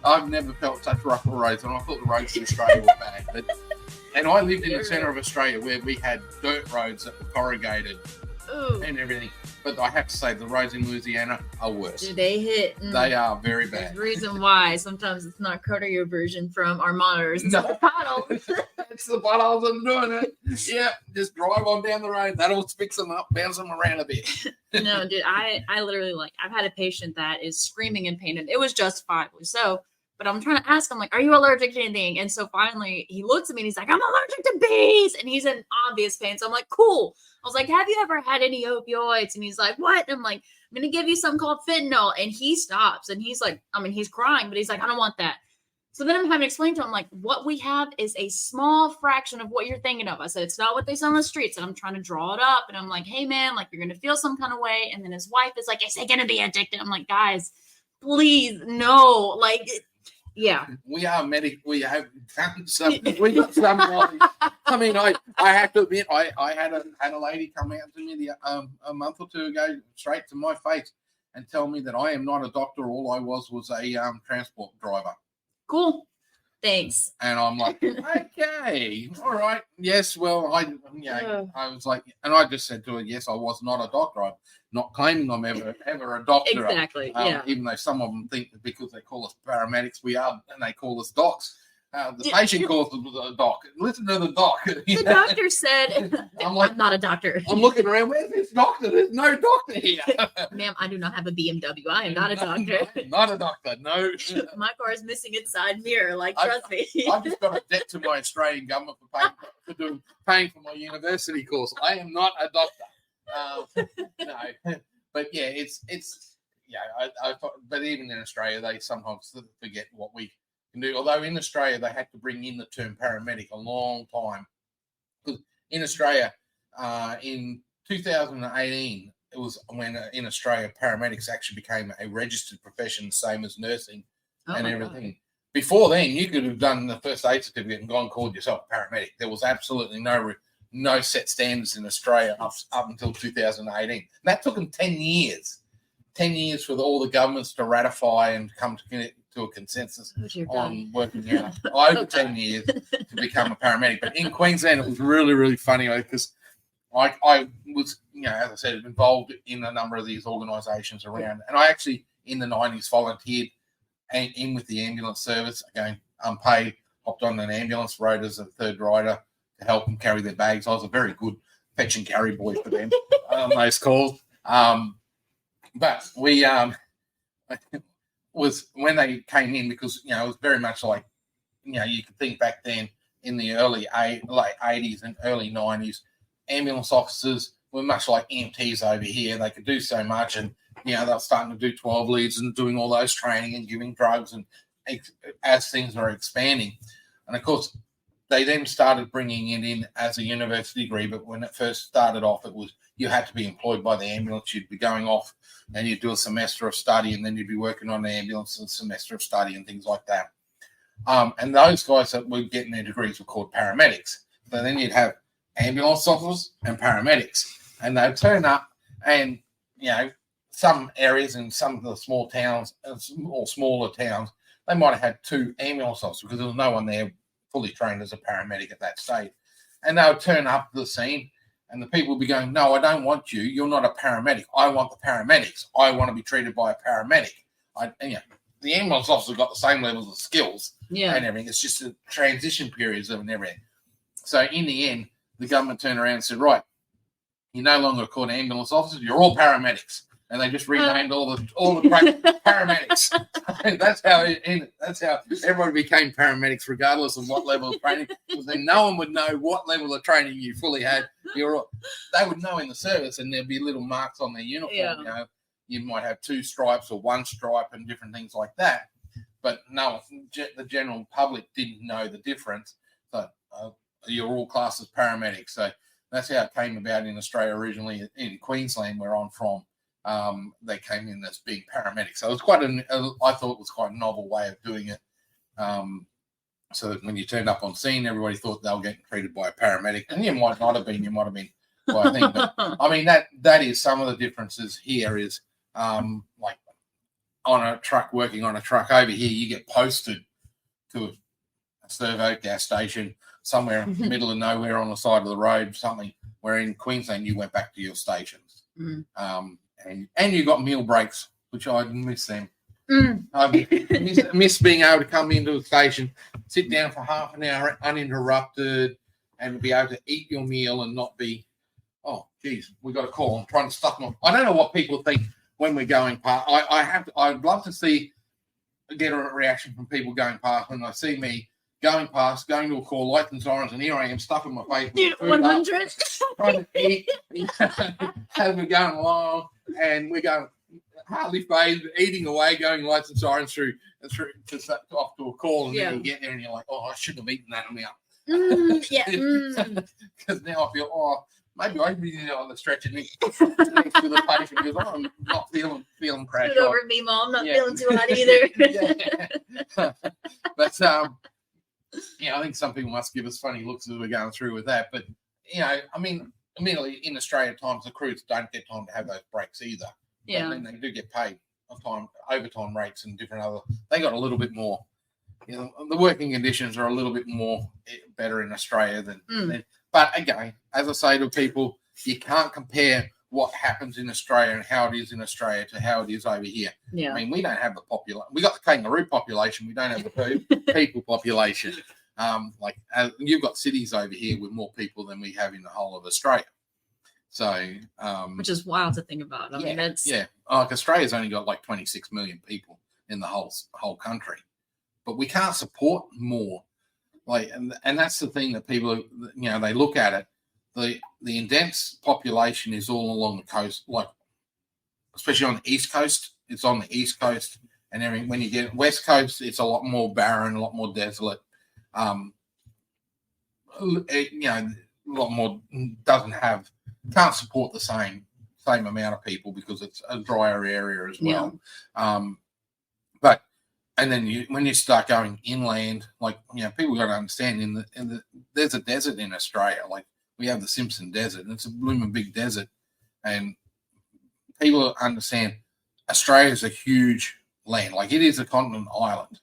I've never felt such rough roads, and I thought the roads in Australia were bad. And I lived in the centre of Australia where we had dirt roads that were corrugated and everything. But I have to say, the roads in Louisiana are worse. Do they hit? They are very bad. There's a reason why. Sometimes it's not cardio version from our monitors. It's the potholes. It's the potholes I'm doing it. Yeah, just drive on down the road. That'll fix them up, bounce them around a bit. No, dude, I literally, like, I've had a patient that is screaming in pain, and it was justifiably so. But I'm trying to ask him, like, are you allergic to anything? And so finally he looks at me and he's like, I'm allergic to bees. And he's in obvious pain. So I'm like, cool. I was like, have you ever had any opioids? And he's like, what? And I'm like, I'm going to give you something called fentanyl. And he stops and he's like, I mean, he's crying, but he's like, I don't want that. So then I'm having to explain to him, like, what we have is a small fraction of what you're thinking of. I said, it's not what they sell on the streets. And I'm trying to draw it up. And I'm like, hey, man, like, you're going to feel some kind of way. And then his wife is like, is it going to be addicted? I'm like, guys, please, no. Like, yeah, we are medic. We have done some. We got some knowledge. I mean, I have to admit, I had a lady come out to me a month or two ago, straight to my face, and tell me that I am not a doctor. All I was a transport driver. Cool. Thanks. And I'm like, okay, all right, yes. Well, I was like, and I just said to her, yes, I was not a doctor. I'm not claiming I'm ever a doctor. Exactly. Yeah. Even though some of them think that because they call us paramedics, we are, and they call us docs. The patient calls us a doc. Listen to the doc. The doctor said, I'm not a doctor. I'm looking around. Where's this doctor? There's no doctor here. Ma'am, I do not have a BMW. I am not a doctor. Not a doctor. No. My car is missing its side mirror. Like, trust me. I've just got a debt to my Australian government for paying for my university course. I am not a doctor. No. But yeah, it's but even in Australia, they sometimes forget what we can do. Although in Australia, they had to bring in the term paramedic a long time. Because in Australia, in 2018, it was when in Australia, paramedics actually became a registered profession, same as nursing and everything. God. Before then, you could have done the first aid certificate and gone and called yourself a paramedic. There was absolutely no set standards in Australia up until 2018. And that took them 10 years. 10 years for all the governments to ratify and come to a consensus on working out over 10 years to become a paramedic. But in Queensland, it was really, really funny because I was, as I said, involved in a number of these organisations around. And I actually, in the 90s, volunteered in with the ambulance service, again, unpaid, hopped on an ambulance, rode as a third rider to help them carry their bags. I was a very good fetch and carry boy for them on those calls. But we was when they came in because, it was very much like, you could think back then in the late 80s and early 90s, ambulance officers were much like EMTs over here. They could do so much and, they were starting to do 12 leads and doing all those training and giving drugs and as things were expanding. And, of course, they then started bringing it in as a university degree, but when it first started off, it was you had to be employed by the ambulance. You'd be going off and you'd do a semester of study and then you'd be working on the ambulance and a semester of study and things like that. And those guys that were getting their degrees were called paramedics. So then you'd have ambulance officers and paramedics, and they'd turn up and, some areas in some of the small towns or smaller towns, they might have had two ambulance officers because there was no one there fully trained as a paramedic at that stage. And they would turn up to the scene and the people would be going, no, I don't want you. You're not a paramedic. I want the paramedics. I want to be treated by a paramedic. The ambulance officer got the same levels of skills and everything. It's just the transition periods of and everything. So in the end, the government turned around and said, right, you're no longer called ambulance officers. You're all paramedics. And they just renamed all the paramedics. That's how everybody became paramedics, regardless of what level of training. Because then no one would know what level of training you fully had. They would know in the service, and there'd be little marks on their uniform. Yeah. You might have 2 stripes or 1 stripe and different things like that. But no, the general public didn't know the difference. So you're all classed as paramedics. So that's how it came about in Australia originally. In Queensland, where I'm from. They came in as being paramedics. So it was I thought it was quite a novel way of doing it. So that when you turned up on scene, everybody thought they were getting treated by a paramedic. And you might not have been, you might have been by a thing. But I mean, that is some of the differences here is like on a truck, working on a truck. Over here, you get posted to a servo gas station somewhere in the middle of nowhere on the side of the road, something. Where in Queensland, you went back to your stations. And you got meal breaks, which I miss them. I miss being able to come into a station, sit down for half an hour uninterrupted, and be able to eat your meal and not be, oh, geez, we got a call. I'm trying to stuff them. I don't know what people think when we're going past. I'd love to get a reaction from people going past when they see me going past, going to a call, lights and sirens, and here I am stuffing my face. 100. Trying to eat as we're going along, and we're going hardly phased, eating away, going lights and sirens through to off to a call, and then you get there and you're like, oh, I shouldn't have eaten that now. Because now I feel, maybe I really need on the stretcher next to the patient because I'm not feeling crash. Put it over me, Mom. Not feeling too hot either. But I think some people must give us funny looks as we're going through with that. But I mean, admittedly, in Australia, at times the crews don't get time to have those breaks either. Yeah, but then they do get paid on overtime rates and different other. They got a little bit more. The working conditions are a little bit more better in Australia than. But again, as I say to people, you can't compare what happens in Australia and how it is in Australia to how it is over here. Yeah. I mean, we don't have the population. We got the kangaroo population. We don't have the people population. You've got cities over here with more people than we have in the whole of Australia. So, which is wild to think about. I mean, it's like Australia's only got like 26 million people in the whole country, but we can't support more. And that's the thing that people, they look at it. The intense population is all along the coast, like especially on the East Coast. It's on the East Coast and everything. When you get West Coast, it's a lot more barren, a lot more desolate. A lot more can't support the same amount of people because it's a drier area as well. And then when you start going inland, people got to understand there's a desert in Australia. Like we have the Simpson Desert, and it's a blooming big desert. And people understand Australia is a huge land. Like it is a continent island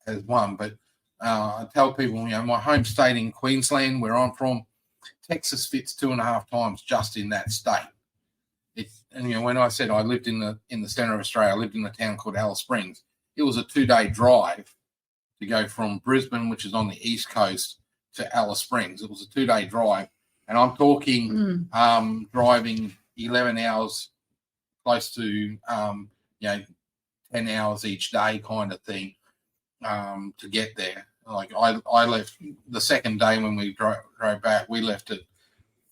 as one. But I tell people, my home state in Queensland, where I'm from, Texas fits 2.5 times just in that state. When I said I lived in the center of Australia, I lived in a town called Alice Springs. It was a 2-day drive to go from Brisbane, which is on the east coast, to Alice Springs. It was a 2-day drive, and I'm talking driving 11 hours, close to 10 hours each day, kind of thing, to get there. Like I left the second day when we drove back. We left at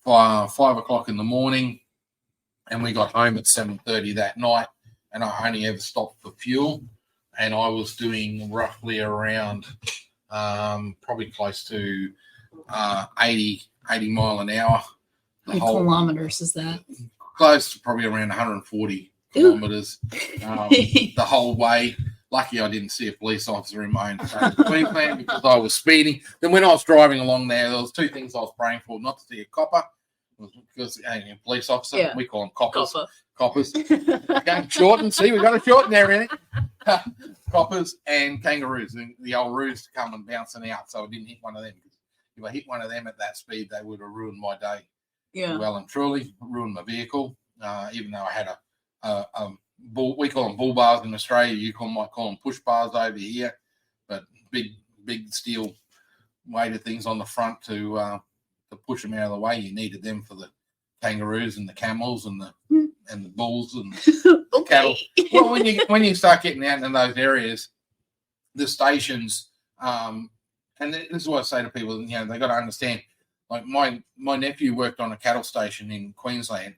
5 o'clock in the morning. And we got home at 7:30 that night, and I only ever stopped for fuel. And I was doing roughly around probably close to 80 mile an hour. How many kilometers is that? Close to probably around 140 kilometers the whole way. Lucky I didn't see a police officer in my own state of Queensland because I was speeding. Then when I was driving along there was 2 things I was praying for: not to see a copper. Because a police officer, we call them coppers. Coppers. Okay, shorten. See, we got to shorten everything. Coppers and kangaroos. And the old roos come and bouncing out, so I didn't hit one of them. If I hit one of them at that speed, they would have ruined my day. Yeah. Well and truly, ruined my vehicle. Even though I had a bull, we call them bull bars in Australia. You might call them push bars over here, but big steel weighted things on the front to push them out of the way. You needed them for the kangaroos and the camels and the bulls and the cattle. Well, when you start getting out in those areas, the stations, and this is what I say to people, they got to understand. Like my nephew worked on a cattle station in Queensland,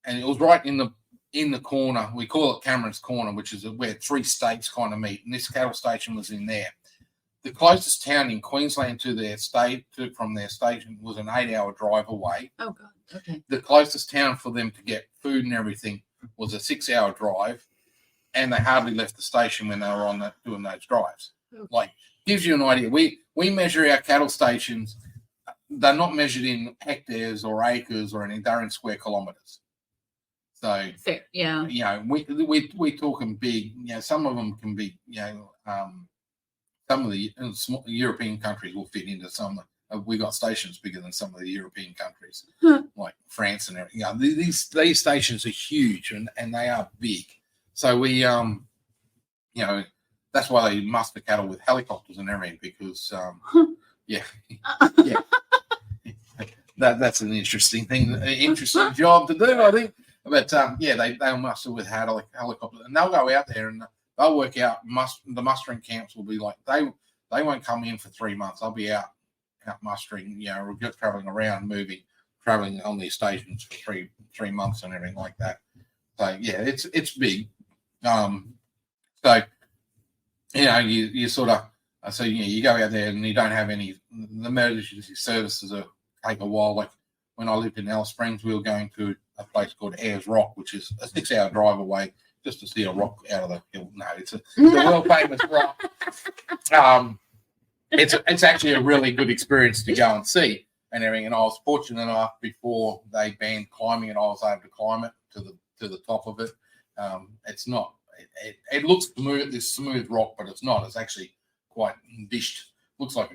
and it was right in the corner. We call it Cameron's Corner, which is where 3 states kind of meet, and this cattle station was in there. The closest town in Queensland to their from their station was an 8-hour drive away. Oh, God. Okay. The closest town for them to get food and everything was a 6-hour drive, and they hardly left the station when they were doing those drives. Okay. Gives you an idea. We measure our cattle stations. They're not measured in hectares or acres or anything. They're in square kilometres. So fair, yeah. you know, we talking big. You know, some of them can be. You know, some of the European countries will fit into some. We got stations bigger than some of the European countries, like France and everything. You know, these stations are huge and they are big. So we you know, that's why they muster cattle with helicopters and everything because yeah. That's an interesting thing, an interesting job to do, I think. But they'll muster with helicopters, and they'll go out there and they'll work out. The mustering camps will be like they won't come in for 3 months. They'll be out mustering, you know, or just traveling around, traveling on these stations for three months and everything like that. So yeah, it's big. So you know, you sort of so you go out there and you don't have any. The emergency services take a while. Like when I lived in Alice Springs, we were going to a place called Ayers Rock, which is a 6-hour drive away just to see a rock out of the hill. No, it's a world famous rock. It's actually a really good experience to go and see and everything. And I was fortunate enough before they banned climbing, and I was able to climb it to the top of it. It's not. It looks smooth, this smooth rock, but it's not. It's actually quite dished. Looks like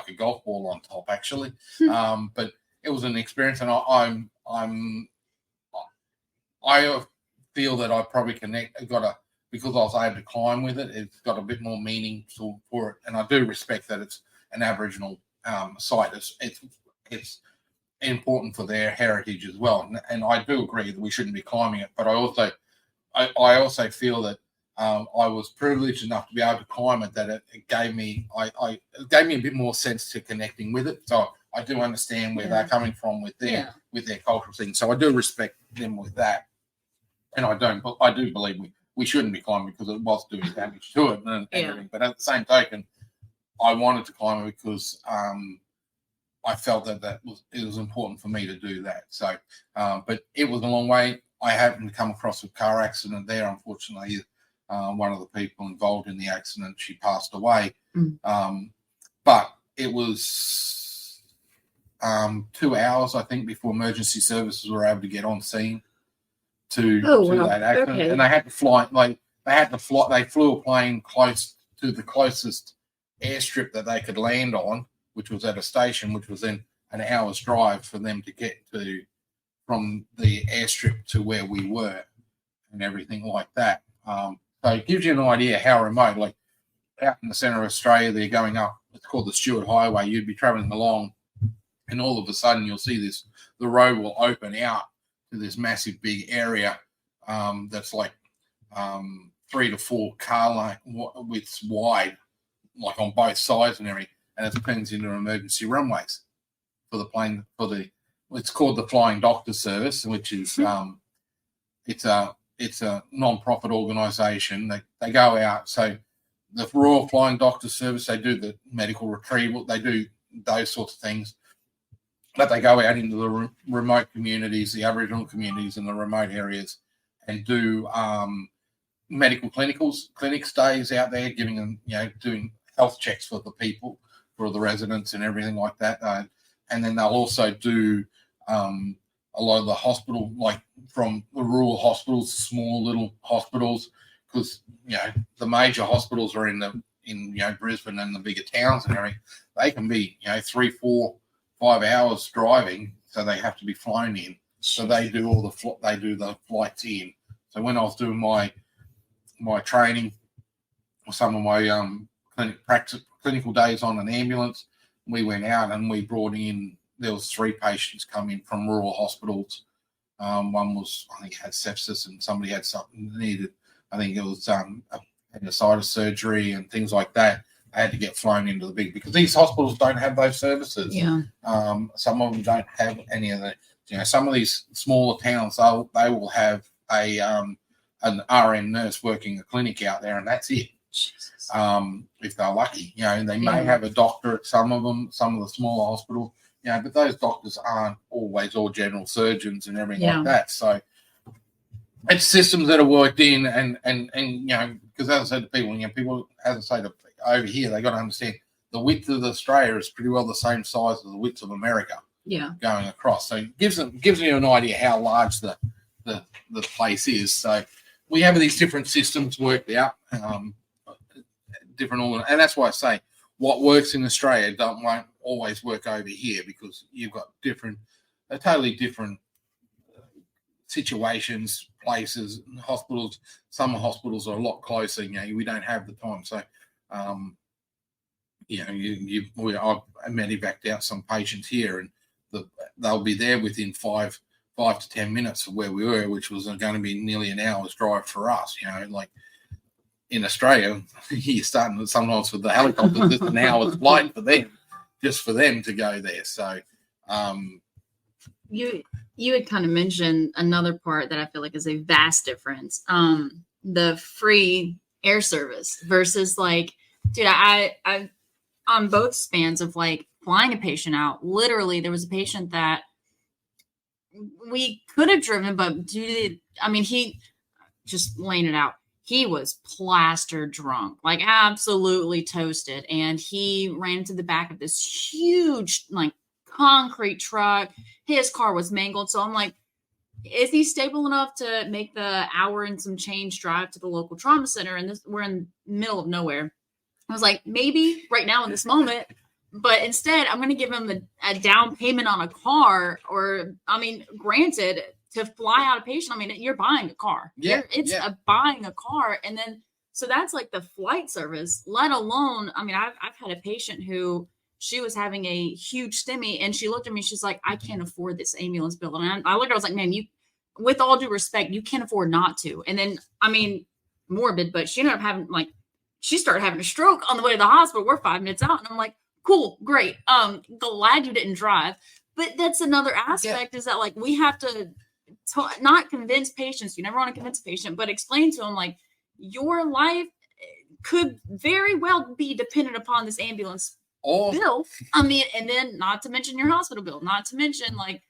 a golf ball on top, actually. But it was an experience, and I feel that I probably because I was able to climb with it. It's got a bit more meaning for it, and I do respect that it's an Aboriginal site. It's important for their heritage as well, and I do agree that we shouldn't be climbing it. But I also feel that I was privileged enough to be able to climb it, that it gave me a bit more sense to connecting with it. So I do understand where they're coming from with their cultural thing. So I do respect them with that, and I do believe we shouldn't be climbing because it was doing damage to it and everything. But at the same token, I wanted to climb it because I felt that it was important for me to do that. So, but it was a long way. I happened to come across a car accident there. Unfortunately, one of the people involved in the accident, she passed away. But it was 2 hours, I think, before emergency services were able to get on scene to that accident. Okay. And they had to fly. They flew a plane close to the closest airstrip that they could land on, which was at a station, which was then an hour's drive for them to get to from the airstrip to where we were and everything like that. So it gives you an idea how remote, like out in the centre of Australia, they're going up, it's called the Stuart Highway. You'd be travelling along and all of a sudden you'll see the road will open out to this massive big area that's like 3 to 4 car widths wide, like on both sides and everything. And it turns into emergency runways for the plane, it's called the Flying Doctor Service, which is it's a non-profit organisation. They go out. So the Royal Flying Doctor Service, they do the medical retrieval, they do those sorts of things, but they go out into the remote communities, the Aboriginal communities in the remote areas, and do medical clinic stays out there, giving them, doing health checks for the people, for the residents and everything like that. And then they'll also do a lot of the hospital, like from the rural hospitals, small little hospitals, because the major hospitals are in Brisbane and the bigger towns and everything. They can be 3, 4, 5 hours driving, so they have to be flown in. So they do the flights in. So when I was doing my training, or some of my clinical days on an ambulance, we went out and we brought in. There was 3 patients come in from rural hospitals. One was, I think, had sepsis, and somebody had something needed. I think it was appendicitis surgery and things like that. They had to get flown into the big, because these hospitals don't have those services. Yeah. Some of them don't have any of that. Some of these smaller towns, they will have an RN nurse working a clinic out there, and that's it. Jesus. If they're lucky, they may have a doctor at some of the smaller hospitals. But those doctors aren't always all general surgeons and everything like that. So it's systems that are worked in, and because as I said to people, as I say to over here, they got to understand the width of Australia is pretty well the same size as the width of America. Yeah, going across. So it gives you an idea how large the the place is. So we have these different systems worked out, different organ, and that's why I say what works in Australia won't always work over here, because you've got totally different situations, places, hospitals. Some hospitals are a lot closer. We don't have the time, so I've medevaced out some patients here, and they'll be there within 5 to 10 minutes of where we were, which was going to be nearly an hour's drive for us. Like in Australia, you're starting sometimes with the helicopter, just an hour's flight for them, just for them to go there. So, you had kind of mentioned another part that I feel like is a vast difference. The free air service versus like, dude, I on both spans of like flying a patient out. Literally, there was a patient that we could have driven, but he just laying it out. He was plaster drunk, like absolutely toasted. And he ran into the back of this huge, like, concrete truck. His car was mangled. So I'm like, is he stable enough to make the hour and some change drive to the local trauma center? And we're in the middle of nowhere. I was like, maybe right now in this moment, but instead I'm going to give him a down payment on a car, or, granted, to fly out a patient, you're buying a car. It's buying a car. And then, so that's like the flight service, let alone, I've had a patient who, she was having a huge STEMI, and she looked at me, she's like, I can't afford this ambulance bill. And I looked at her, I was like, man, you, with all due respect, you can't afford not to. And then, morbid, but she ended up having, like, she started having a stroke on the way to the hospital. We're 5 minutes out. And I'm like, cool, great. Glad you didn't drive. But that's another aspect, is that, like, we have to not convince patients. You never want to convince a patient, but explain to them, like, your life could very well be dependent upon this ambulance bill. And then not to mention your hospital bill, not to mention, like,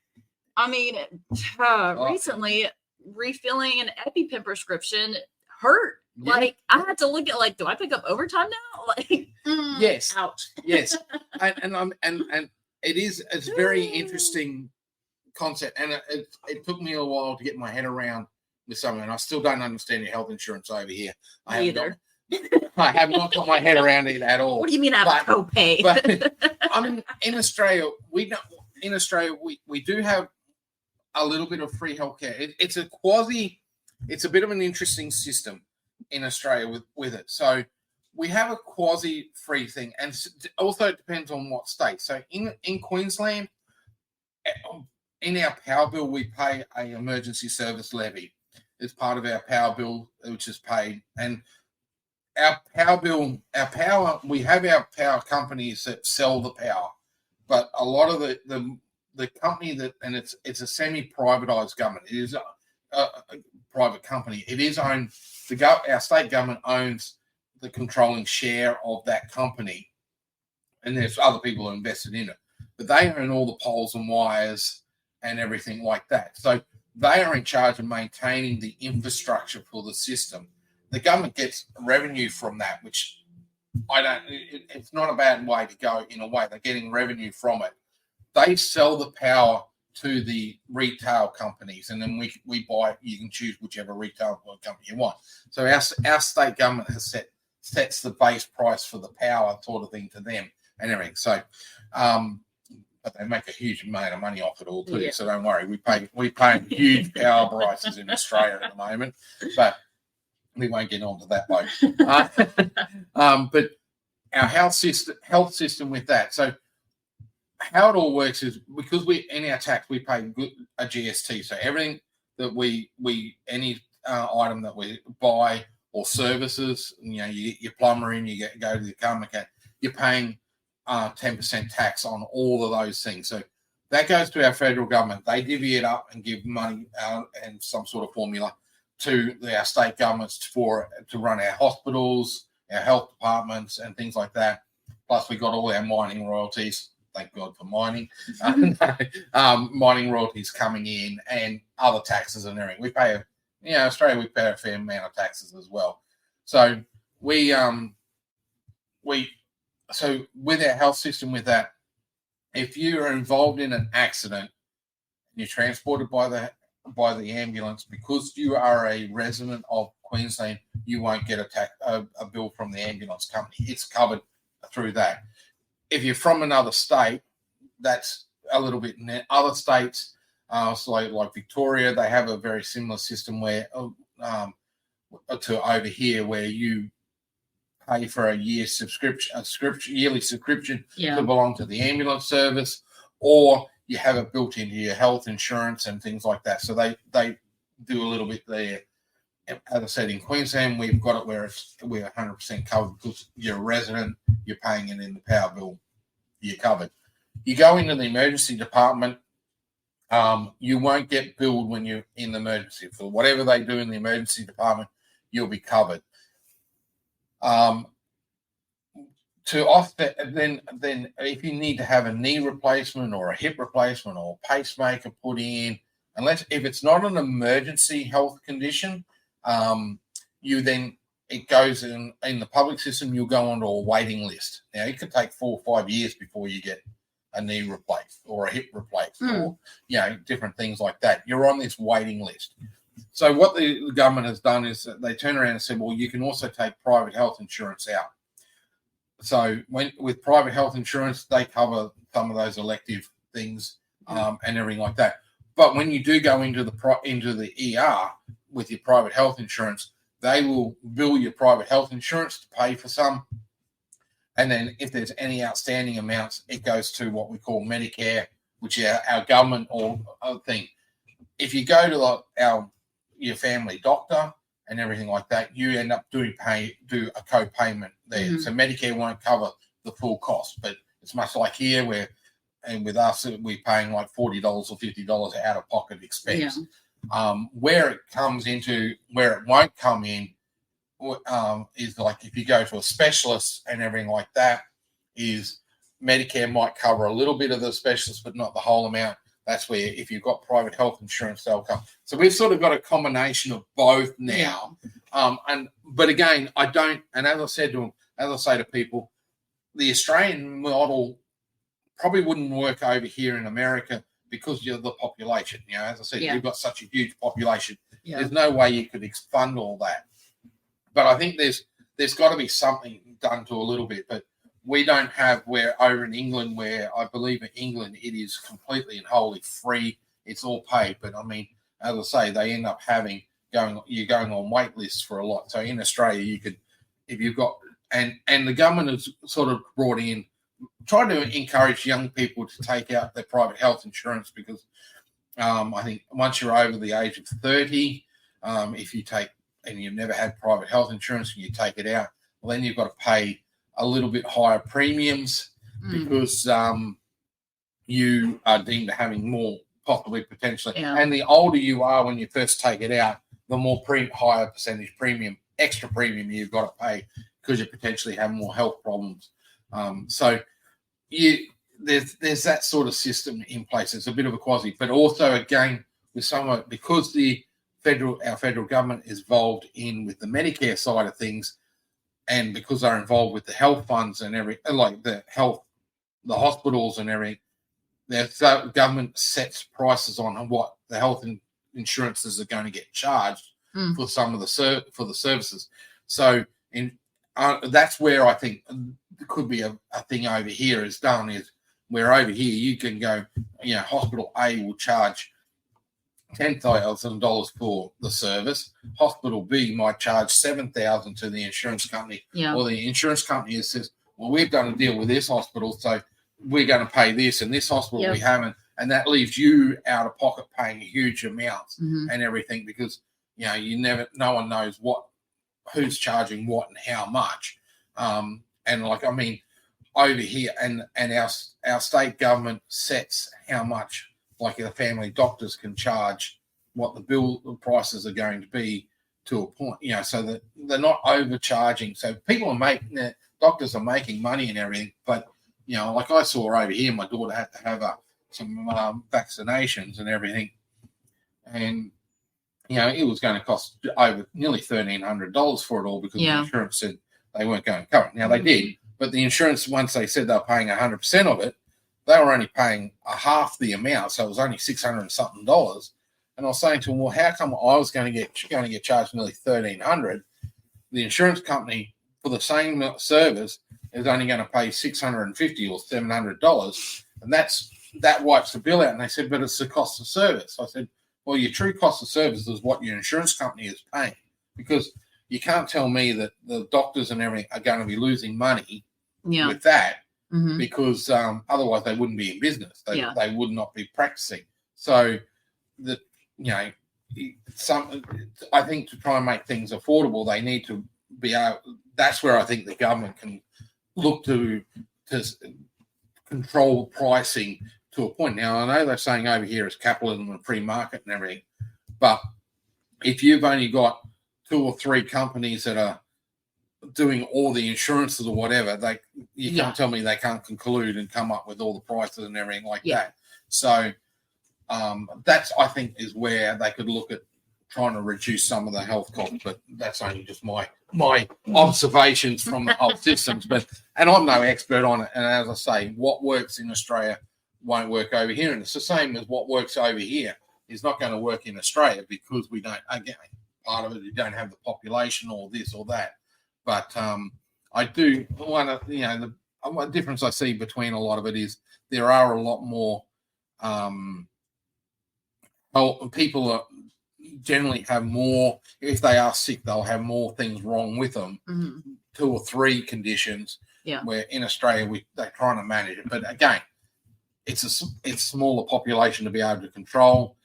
recently refilling an EpiPen prescription hurt. Yeah. Like, I had to look at, like, do I pick up overtime now? Like, yes, ouch. Yes, and it's very interesting concept, and it took me a while to get my head around with something, and I still don't understand your health insurance over here. I have not got my head around it at all. What do you mean I have a copay? But in Australia, we do have a little bit of free healthcare. It's a bit of an interesting system in Australia with it. So we have a quasi free thing, and also it depends on what state. So in Queensland, in our power bill, we pay an emergency service levy. It's part of our power bill, which is paid. And our power bill, we have our power companies that sell the power, but a lot of the company and it's a semi-privatized government. It is a private company. It is owned. Our state government owns the controlling share of that company, and there's other people who invested in it, but they own all the poles and wires and everything like that. So they are in charge of maintaining the infrastructure for the system. The government gets revenue from that, which it's not a bad way to go in a way. They're getting revenue from it. They sell the power to the retail companies, and then we buy. You can choose whichever retail company you want. So our state government sets the base price for the power, sort of thing, to them and everything. So, but they make a huge amount of money off it all too. Yeah. So don't worry, we pay huge power prices in Australia at the moment, but we won't get onto that but our health system with that. So how it all works is, because in our tax we pay a GST. So everything that any item that we buy or services, your plumber in, you go to the car mechanic, you're paying 10% tax on all of those things. So that goes to our federal government. They divvy it up and give money and some sort of formula to our state governments to run our hospitals, our health departments, and things like that. Plus, we got all our mining royalties. Thank God for mining. Mining royalties coming in, and other taxes and everything. We pay, Australia, we pay a fair amount of taxes as well. So so with our health system, with that, if you are involved in an accident, you're transported by the by the ambulance, because you are a resident of Queensland, you won't get a bill from the ambulance company. It's covered through that. If you're from another state, that's a little bit. In other states, so like Victoria, they have a very similar system where to over here, where you pay for a yearly subscription to belong to the ambulance service, or you have it built into your health insurance and things like that. So they do a little bit there. As I said, in Queensland, we've got it where we're 100% covered because you're a resident, you're paying it in the power bill, you're covered. You go into the emergency department, you won't get billed when you're in the emergency. For whatever they do in the emergency department, you'll be covered. To offset, then if you need to have a knee replacement or a hip replacement or a pacemaker put in, if it's not an emergency health condition, it goes in the public system, you'll go onto a waiting list. Now, it could take 4 or 5 years before you get a knee replaced or a hip replaced or, different things like that. You're on this waiting list. So what the government has done is they turn around and said, well, you can also take private health insurance out. So with private health insurance, they cover some of those elective things and everything like that. But when you do go into the ER with your private health insurance, they will bill your private health insurance to pay for some. And then if there's any outstanding amounts, it goes to what we call Medicare, which is our government or other thing. If you go to your family doctor and everything like that, you end up do a co-payment there. Mm-hmm. So Medicare won't cover the full cost, but it's much like here and with us, we're paying like $40 or $50 out of pocket expense. Yeah. Where it won't come in is like if you go to a specialist and everything like that, is Medicare might cover a little bit of the specialist, but not the whole amount. That's where if you've got private health insurance, they'll come. So we've sort of got a combination of both now. But again, I don't, and as I say to people, the Australian model probably wouldn't work over here in America because you're the population. As I said, we've got such a huge population. Yeah. There's no way you could fund all that. But I think there's got to be something done to a little bit. But we don't have where over in England, where I believe in England it is completely and wholly free. It's all paid. But I mean, as I say, they end up you're going on wait lists for a lot. So in Australia, you could, if you've got, and the government has sort of brought in, trying to encourage young people to take out their private health insurance because I think once you're over the age of 30, if you take, and you've never had private health insurance and you take it out, well, then you've got to pay a little bit higher premiums because you are deemed to having more, possibly potentially. Yeah. And the older you are when you first take it out, the more higher percentage premium, extra premium you've got to pay because you potentially have more health problems. So there's that sort of system in place. It's a bit of a quasi, but also again with some because our federal government is involved with the Medicare side of things, and because they're involved with the health funds and the hospitals and everything, the government sets prices on what the health insurances are going to get charged for some of the services. So that's where I think could be a thing over here is done, is where over here you can go, hospital A will charge $10,000 for the service. Hospital B might charge $7,000 to the insurance company, or the insurance company says, well, we've done a deal with this hospital, so we're going to pay this, and this hospital we haven't, and that leaves you out of pocket paying huge amounts and everything because no one knows who's charging what and how much. Over here and our state government sets how much the family doctors can charge, what the bill prices are going to be to a point, so that they're not overcharging. So doctors are making money and everything, but like I saw over here, my daughter had to have some vaccinations and everything, and it was going to cost over nearly $1,300 for it all because the insurance said they weren't going to cover it. Now they did, but the insurance, once they said they were paying 100% of it, they were only paying half the amount, so it was only $600 and something. And I was saying to him, well, how come I was going to get charged nearly $1,300? The insurance company for the same service is only going to pay $650 or $700, and that wipes the bill out. And they said, but it's the cost of service. I said, well, your true cost of service is what your insurance company is paying, because you can't tell me that the doctors and everything are going to be losing money with that, because otherwise they wouldn't be in business. They would not be practicing. So I think to try and make things affordable, they need to be able. That's where I think the government can look to control pricing to a point. Now, I know they're saying over here it's capitalism and free market and everything, but if you've only got 2 or 3 companies that are doing all the insurances or whatever, you can't tell me they can't conclude and come up with all the prices and everything like that. So that's, I think, is where they could look at trying to reduce some of the health costs, but that's only just my observations from the whole systems. And I'm no expert on it. And as I say, what works in Australia won't work over here. And it's the same as what works over here is not going to work in Australia, because we don't, again, part of it, you don't have the population or this or that. But I do want to, the difference I see between a lot of it is there are a lot more people are generally have more. If they are sick, they'll have more things wrong with them, 2 or 3 conditions. Where in Australia they're trying to manage it, but again, it's smaller population to be able to control.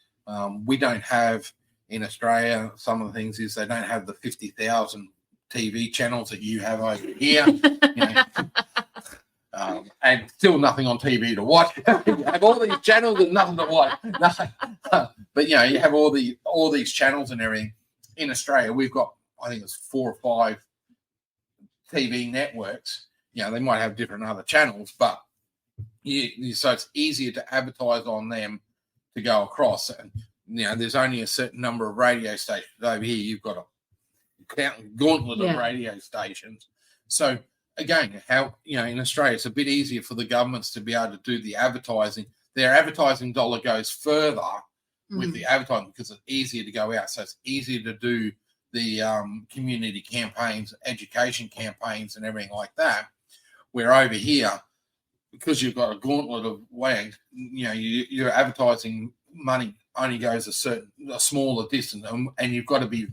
We don't have in Australia. Some of the things is they don't have the 50,000 TV channels that you have over here. And still nothing on TV to watch. You have all these channels and nothing to watch. But you have all these channels and everything. In Australia, we've got, I think it's 4 or 5 TV networks. They might have different other channels, but so it's easier to advertise on them to go across. And there's only a certain number of radio stations over here. You've got a gauntlet of radio stations. So again, how in Australia it's a bit easier for the governments to be able to do the advertising. Their advertising dollar goes further with the advertising because it's easier to go out. So it's easier to do the community campaigns, education campaigns, and everything like that. Where over here, because you've got a gauntlet of ways, your advertising money only goes a smaller distance, and you've got to be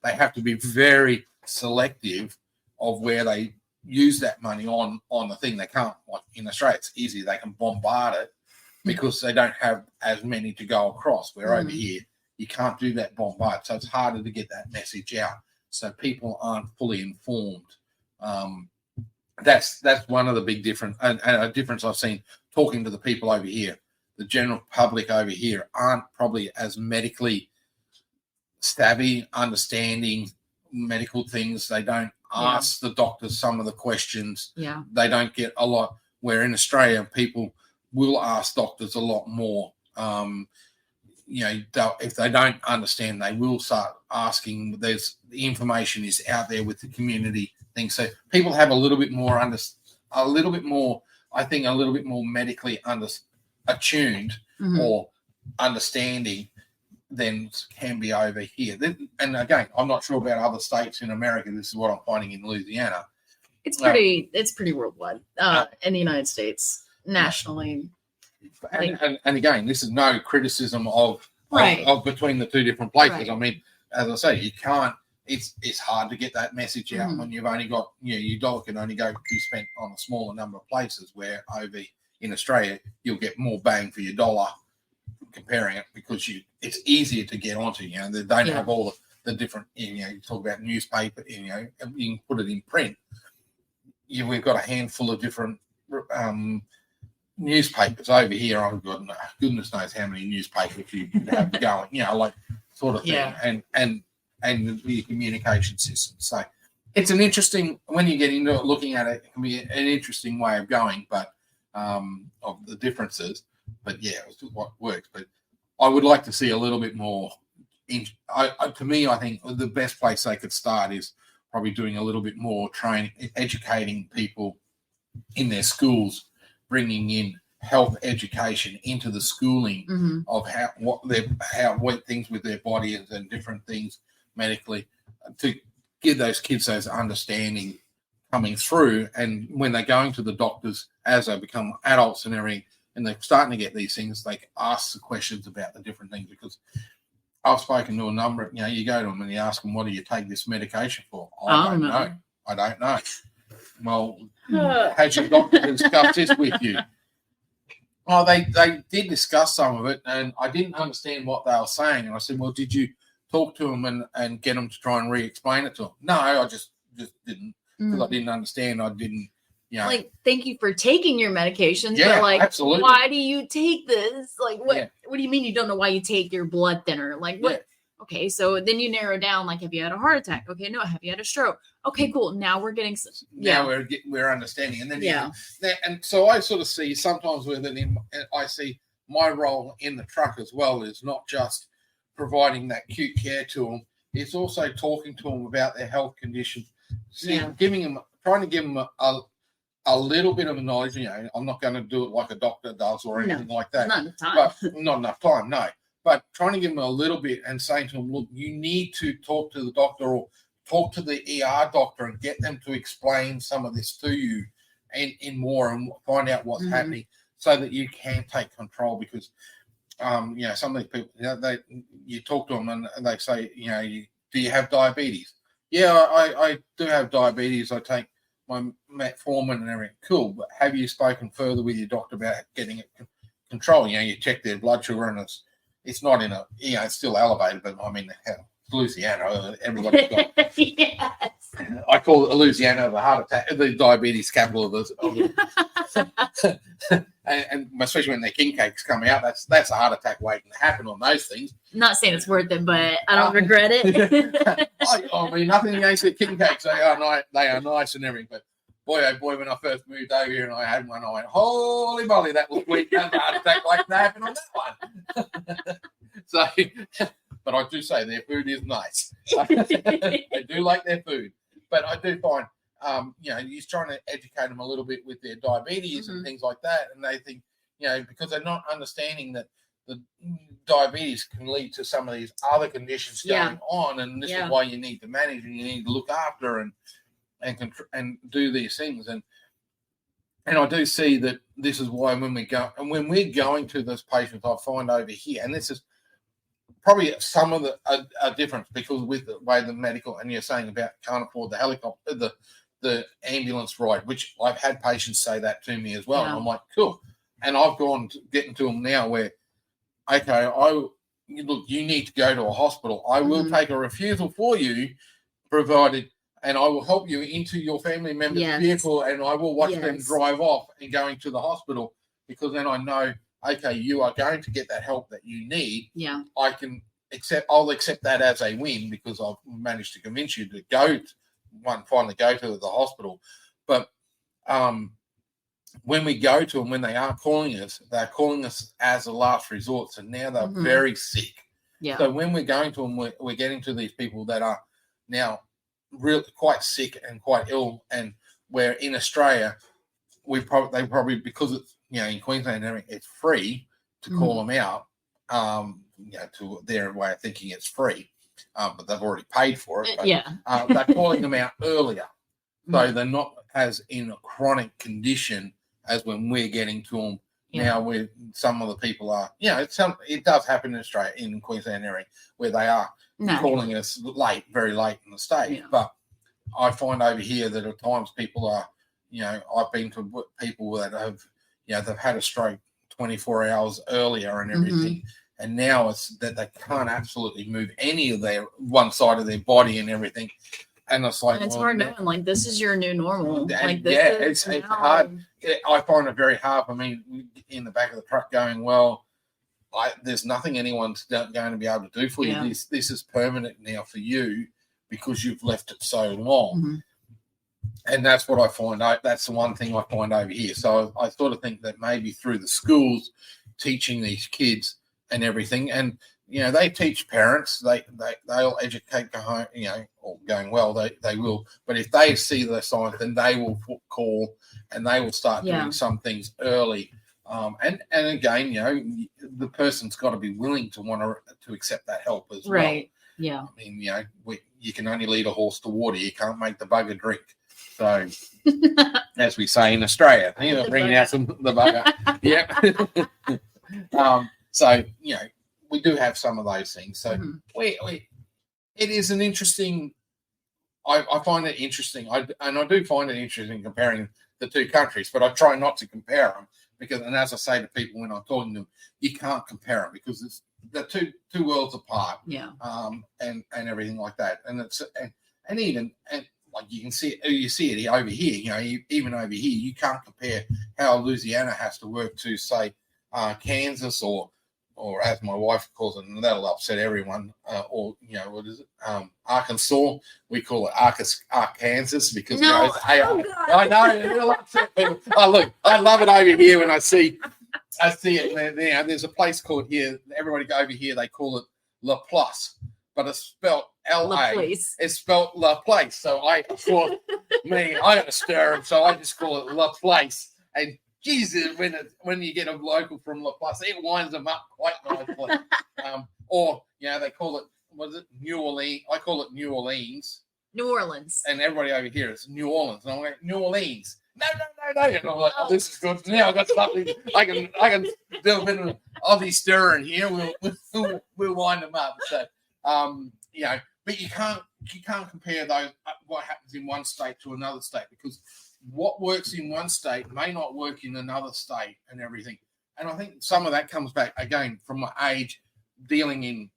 they have to be very selective of where they use that money on the thing. They can't, like in Australia, it's easy. They can bombard it because they don't have as many to go across, where over here, you can't do that bombard. So it's harder to get that message out. So people aren't fully informed. That's one of the big difference, and a difference I've seen talking to the people over here. The general public over here aren't probably as medically savvy, understanding medical things. They don't ask the doctors some of the questions. They don't get a lot. Where in Australia, people will ask doctors a lot more. If they don't understand, they will start asking. The information is out there with the community thing. So people have a little bit more medically attuned or understanding than can be over here. And again, I'm not sure about other states in America. This is what I'm finding in Louisiana. It's pretty worldwide in the United States, nationally. And again, this is no criticism of between the 2 different places. I mean, as I say, you can't. It's hard to get that message out when you've only got your dollar can only be spent on a smaller number of places. Where over in Australia, you'll get more bang for your dollar comparing it, because it's easier to get onto. They don't have all the different. You talk about newspaper. You can put it in print. We've got a handful of different newspapers over here. I've got goodness knows how many newspapers you have going. Like sort of thing, and the communication system. So it's an interesting, when you get into it, looking at it, it can be an interesting way of going, but of the differences. But it's what works. But I would like to see a little bit more. To me, I think the best place they could start is probably doing a little bit more training, educating people in their schools, bringing in health education into the schooling of how things with their body and different things medically, to give those kids those understanding coming through. And when they're going to the doctors as they become adults and everything, and they're starting to get these things, they ask the questions about the different things. Because I've spoken to a number of, you go to them and you ask them, what do you take this medication for? I don't know. I don't know. Well, has your doctor discussed this with you? Oh, they did discuss some of it, and I didn't understand what they were saying. And I said, well, did you talk to them and get them to try and re-explain it to them? No, I just didn't, because I didn't understand. I didn't, like, thank you for taking your medications, yeah, but like, absolutely. Why do you take this? Like, what? Yeah. What do you mean you don't know why you take your blood thinner? Like, what? Yeah. Okay, so then you narrow down, like, have you had a heart attack? Okay, no. Have you had a stroke? Okay, cool. Now we're getting now we're understanding, and then and so I sort of see sometimes I see my role in the truck as well is not just providing that acute care to them; it's also talking to them about their health conditions, trying to give them a little bit of knowledge. I'm not going to do it like a doctor does or anything like that. Not enough time. But not enough time, no. But trying to give them a little bit and saying to them, look, you need to talk to the doctor or talk to the ER doctor and get them to explain some of this to you in more and find out what's happening so that you can take control. Because, some of these people, you talk to them and they say, do you have diabetes? Yeah, I do have diabetes. I take my metformin and everything. Cool. But have you spoken further with your doctor about getting it control? You check their blood sugar and it's not in it's still elevated, but I mean, Louisiana, everybody's got. Yes. I call it Louisiana the heart attack, the diabetes capital of the and especially when their king cakes come out, that's a heart attack waiting to happen on those things. Not saying it's worth it, but I don't regret it. I mean, nothing against the king cakes; they are nice and everything, but. Boy, oh boy, when I first moved over here and I had one, I went, holy moly, that was weak. That's a heart attack like that happened on that one. So, but I do say their food is nice. They do like their food. But I do find, he's trying to educate them a little bit with their diabetes and things like that. And they think, because they're not understanding that the diabetes can lead to some of these other conditions going on. And this is why you need to manage and you need to look after and do these things, and I do see that this is why when we're going to those patients, I find over here, and this is probably some of the difference because with the way the medical, and you're saying about can't afford the helicopter, the ambulance ride, which I've had patients say that to me as well, and I'm like, cool, and I've gone to getting to them now where, okay, look, you need to go to a hospital. I will take a refusal for you, provided. And I will help you into your family member's vehicle, and I will watch them drive off and going to the hospital, because then I know, okay, you are going to get that help that you need. Yeah, I'll accept that as a win because I've managed to convince you to finally go to the hospital. But when we go to them, when they are calling us, they're calling us as a last resort. So now they're very sick. Yeah. So when we're going to them, we're getting to these people that are now really quite sick and quite ill, and where in Australia they probably because it's in Queensland and everything, it's free to call them out, to their way of thinking it's free, but they've already paid for it. But, they're calling them out earlier, so they're not as in a chronic condition as when we're getting to them now. Where some of the people are, it does happen in Australia, in Queensland area, where they are calling us very late in the stage. Yeah. But I find over here that at times people are, I've been to people that have, they've had a stroke 24 hours earlier and everything. And now it's that they can't absolutely move any of their one side of their body and everything. And it's like, and it's hard knowing, like, this is your new normal. It's hard. I find it very hard. I mean, in the back of the truck going, well, there's nothing anyone's going to be able to do for you. This is permanent now for you because you've left it so long. And that's what I find out. That's the one thing I find over here. So I sort of think that maybe through the schools teaching these kids and everything, and they teach parents, they'll educate home, or going well, they will. But if they see the signs, then they will call and they will start doing some things early And again, the person's got to be willing to want to accept that help as well. Right. Yeah. I mean, you can only lead a horse to water. You can't make the bugger drink. So, as we say in Australia, bringing out the bugger. Yeah. So, we do have some of those things. So, it is an interesting. I find it interesting. I do find it interesting comparing the two countries, but I try not to compare them because, and as I say to people when I'm talking to them, you can't compare them because they're two worlds apart. Yeah. And everything like that, and even like you see it over here. Even over here, you can't compare how Louisiana has to work to say Kansas or as my wife calls it, and that'll upset everyone. Or what is it? Arkansas. We call it Arkansas because I know it'll upset people. Oh look, I love it over here when I see it. There's a place called here. Everybody over here they call it La Place, but it's spelled L-A. It's spelled La Place. So I got to stir them, so I just call it La Place. And Jesus, when you get a local from La Place, it winds them up quite nicely. Or they call it, what is it, New Orleans? I call it New Orleans. New Orleans. And everybody over here is New Orleans. And I'm like, New Orleans. No. And I'm like, this is good. Now I've got something. I can do a bit of Aussie stirring here. We'll wind them up. So, but you can't compare those what happens in one state to another state because what works in one state may not work in another state and everything. And I think some of that comes back again from my age dealing in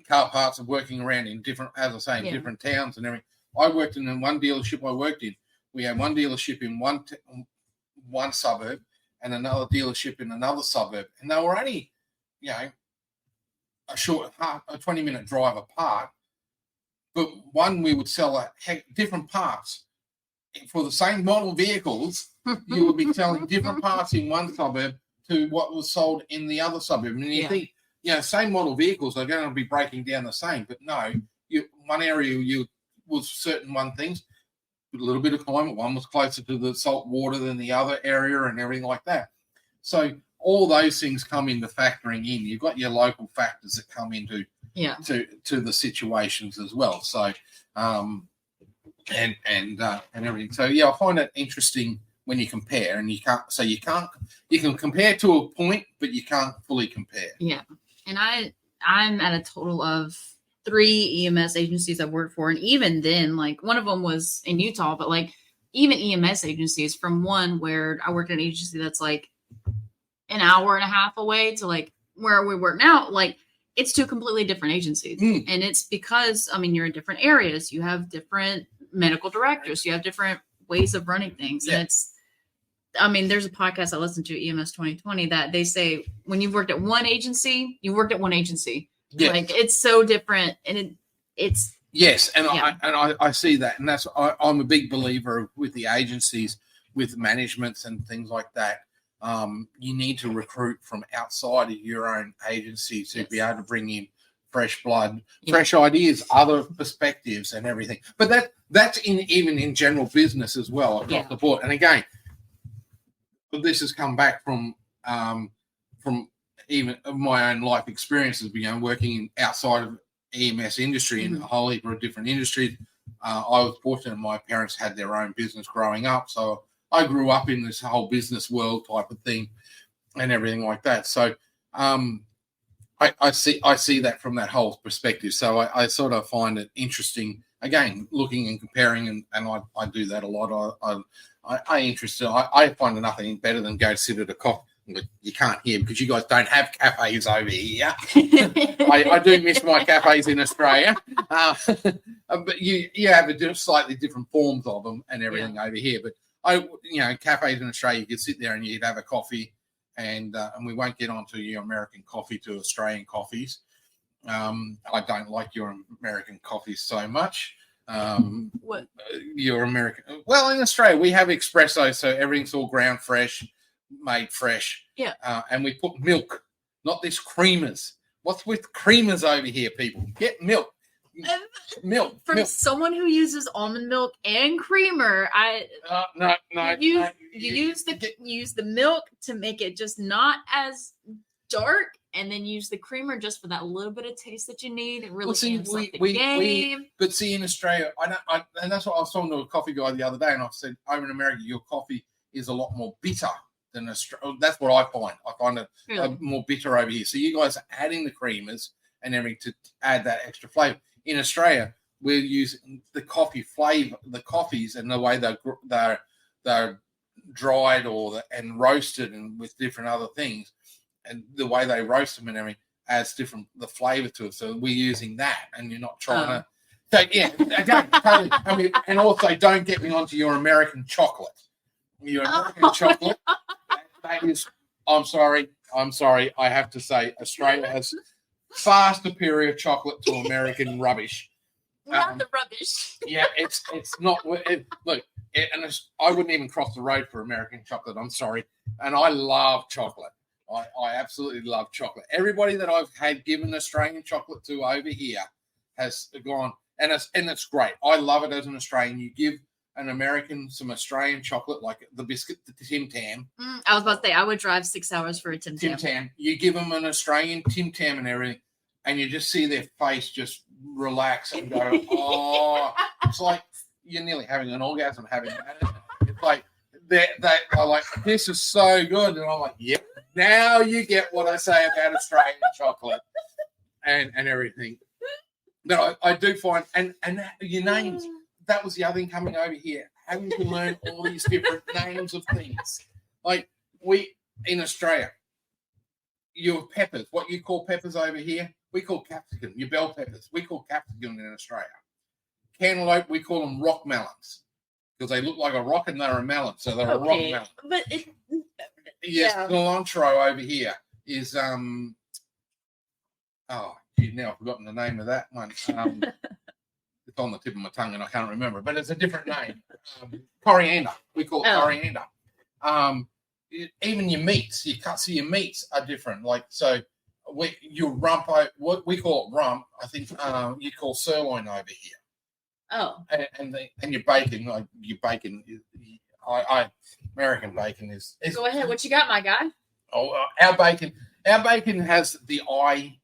car parts and working around in different, as I say, in different towns and everything. I worked in one dealership I worked in. We had one dealership in one suburb and another dealership in another suburb. And they were only, a 20-minute drive apart. But one, we would sell different parts. For the same model vehicles, you would be selling different parts in one suburb to what was sold in the other suburb. And you think, same model vehicles are going to be breaking down the same. But no, one area was certain one things, with a little bit of climate. One was closer to the salt water than the other area and everything like that. So all those things come into factoring in. You've got your local factors that come into to the situations as well. So and everything. So I find it interesting when you compare, and you can compare to a point, but you can't fully compare. Yeah, and I'm at a total of 3 EMS agencies I've worked for, and even then, like one of them was in Utah, but like even EMS agencies, from one where I worked at an agency that's like an hour and a half away to like where we work now, like it's 2 completely different agencies, and it's because you're in different areas, you have different medical directors, you have different ways of running things, and it's. There's a podcast I listened to, EMS 2020, that they say when you've worked at one agency, you worked at one agency. Yes. Like it's so different, and it's yes, and I see that, and that's I'm a big believer with the agencies, with managements and things like that. You need to recruit from outside of your own agency to be able to bring in fresh blood, fresh ideas, other perspectives, and everything. But that's even in general business as well across the board. And again, this has come back from even my own life experiences, working outside of EMS industry in a whole heap of different industries. I was fortunate my parents had their own business growing up, so I grew up in this whole business world type of thing and everything like that. So I see that from that whole perspective. So I sort of find it interesting, again, looking and comparing, and I do that a lot. I find nothing better than go sit at a coffee. You can't hear because you guys don't have cafes over here. I do miss my cafes in Australia, but you have slightly different forms of them and everything over here. But cafes in Australia, you could sit there and you'd have a coffee, and we won't get onto your American coffee to Australian coffees. I don't like your American coffees so much. What? Your American? Well, in Australia we have espresso, so everything's all ground fresh. Made fresh, and we put milk, not this creamers. What's with creamers over here, people? Get milk. From someone who uses almond milk and creamer, no. you use the milk to make it just not as dark, and then use the creamer just for that little bit of taste that you need. It really amps up the game. But see, in Australia, and that's what I was talking to a coffee guy the other day, and I said, over in America, your coffee is a lot more bitter than Australia. That's what I find. I find it more bitter over here. So you guys are adding the creamers and everything to add that extra flavor. In Australia, we're using the coffee flavor, the coffees, and the way they're dried and roasted and with different other things, and the way they roast them and everything adds the flavor to it. So we're using that, and you're not trying to. So yeah, again, totally. I mean, and also don't get me onto your American chocolate. Your American chocolate. That is. I'm sorry. I have to say, Australia has far superior chocolate to American rubbish. Not the rubbish. Yeah, it's not. Look, I wouldn't even cross the road for American chocolate. I'm sorry, and I love chocolate. I absolutely love chocolate. Everybody that I've had given Australian chocolate to over here has gone, and it's great. I love it as an Australian. You give an American some Australian chocolate, like the biscuit, the Tim Tam. I was about to say, I would drive 6 hours for a Tim Tam. Tim Tam. You give them an Australian Tim Tam and everything, and you just see their face just relax and go, oh, it's like you're nearly having an orgasm having that. It's like they are like, this is so good, and I'm like, yep. Now you get what I say about Australian chocolate and everything. No, I do find, and your names, that was the other thing coming over here, having to learn all these different names of things. Like we, in Australia, your peppers, what you call peppers over here, we call capsicum. Your bell peppers, we call capsicum in Australia. Cantaloupe, we call them rock melons because they look like a rock and they're a melon, so they're a rock melon. But cilantro over here is now I've forgotten the name of that one. It's on the tip of my tongue and I can't remember, but it's a different name. Coriander, we call it coriander. Even your meats, your meats are different. Like your rump, what we call it rump, I think you call sirloin over here. Oh, and your bacon, American bacon is. Go ahead. What you got, my guy? Oh, our bacon has the eye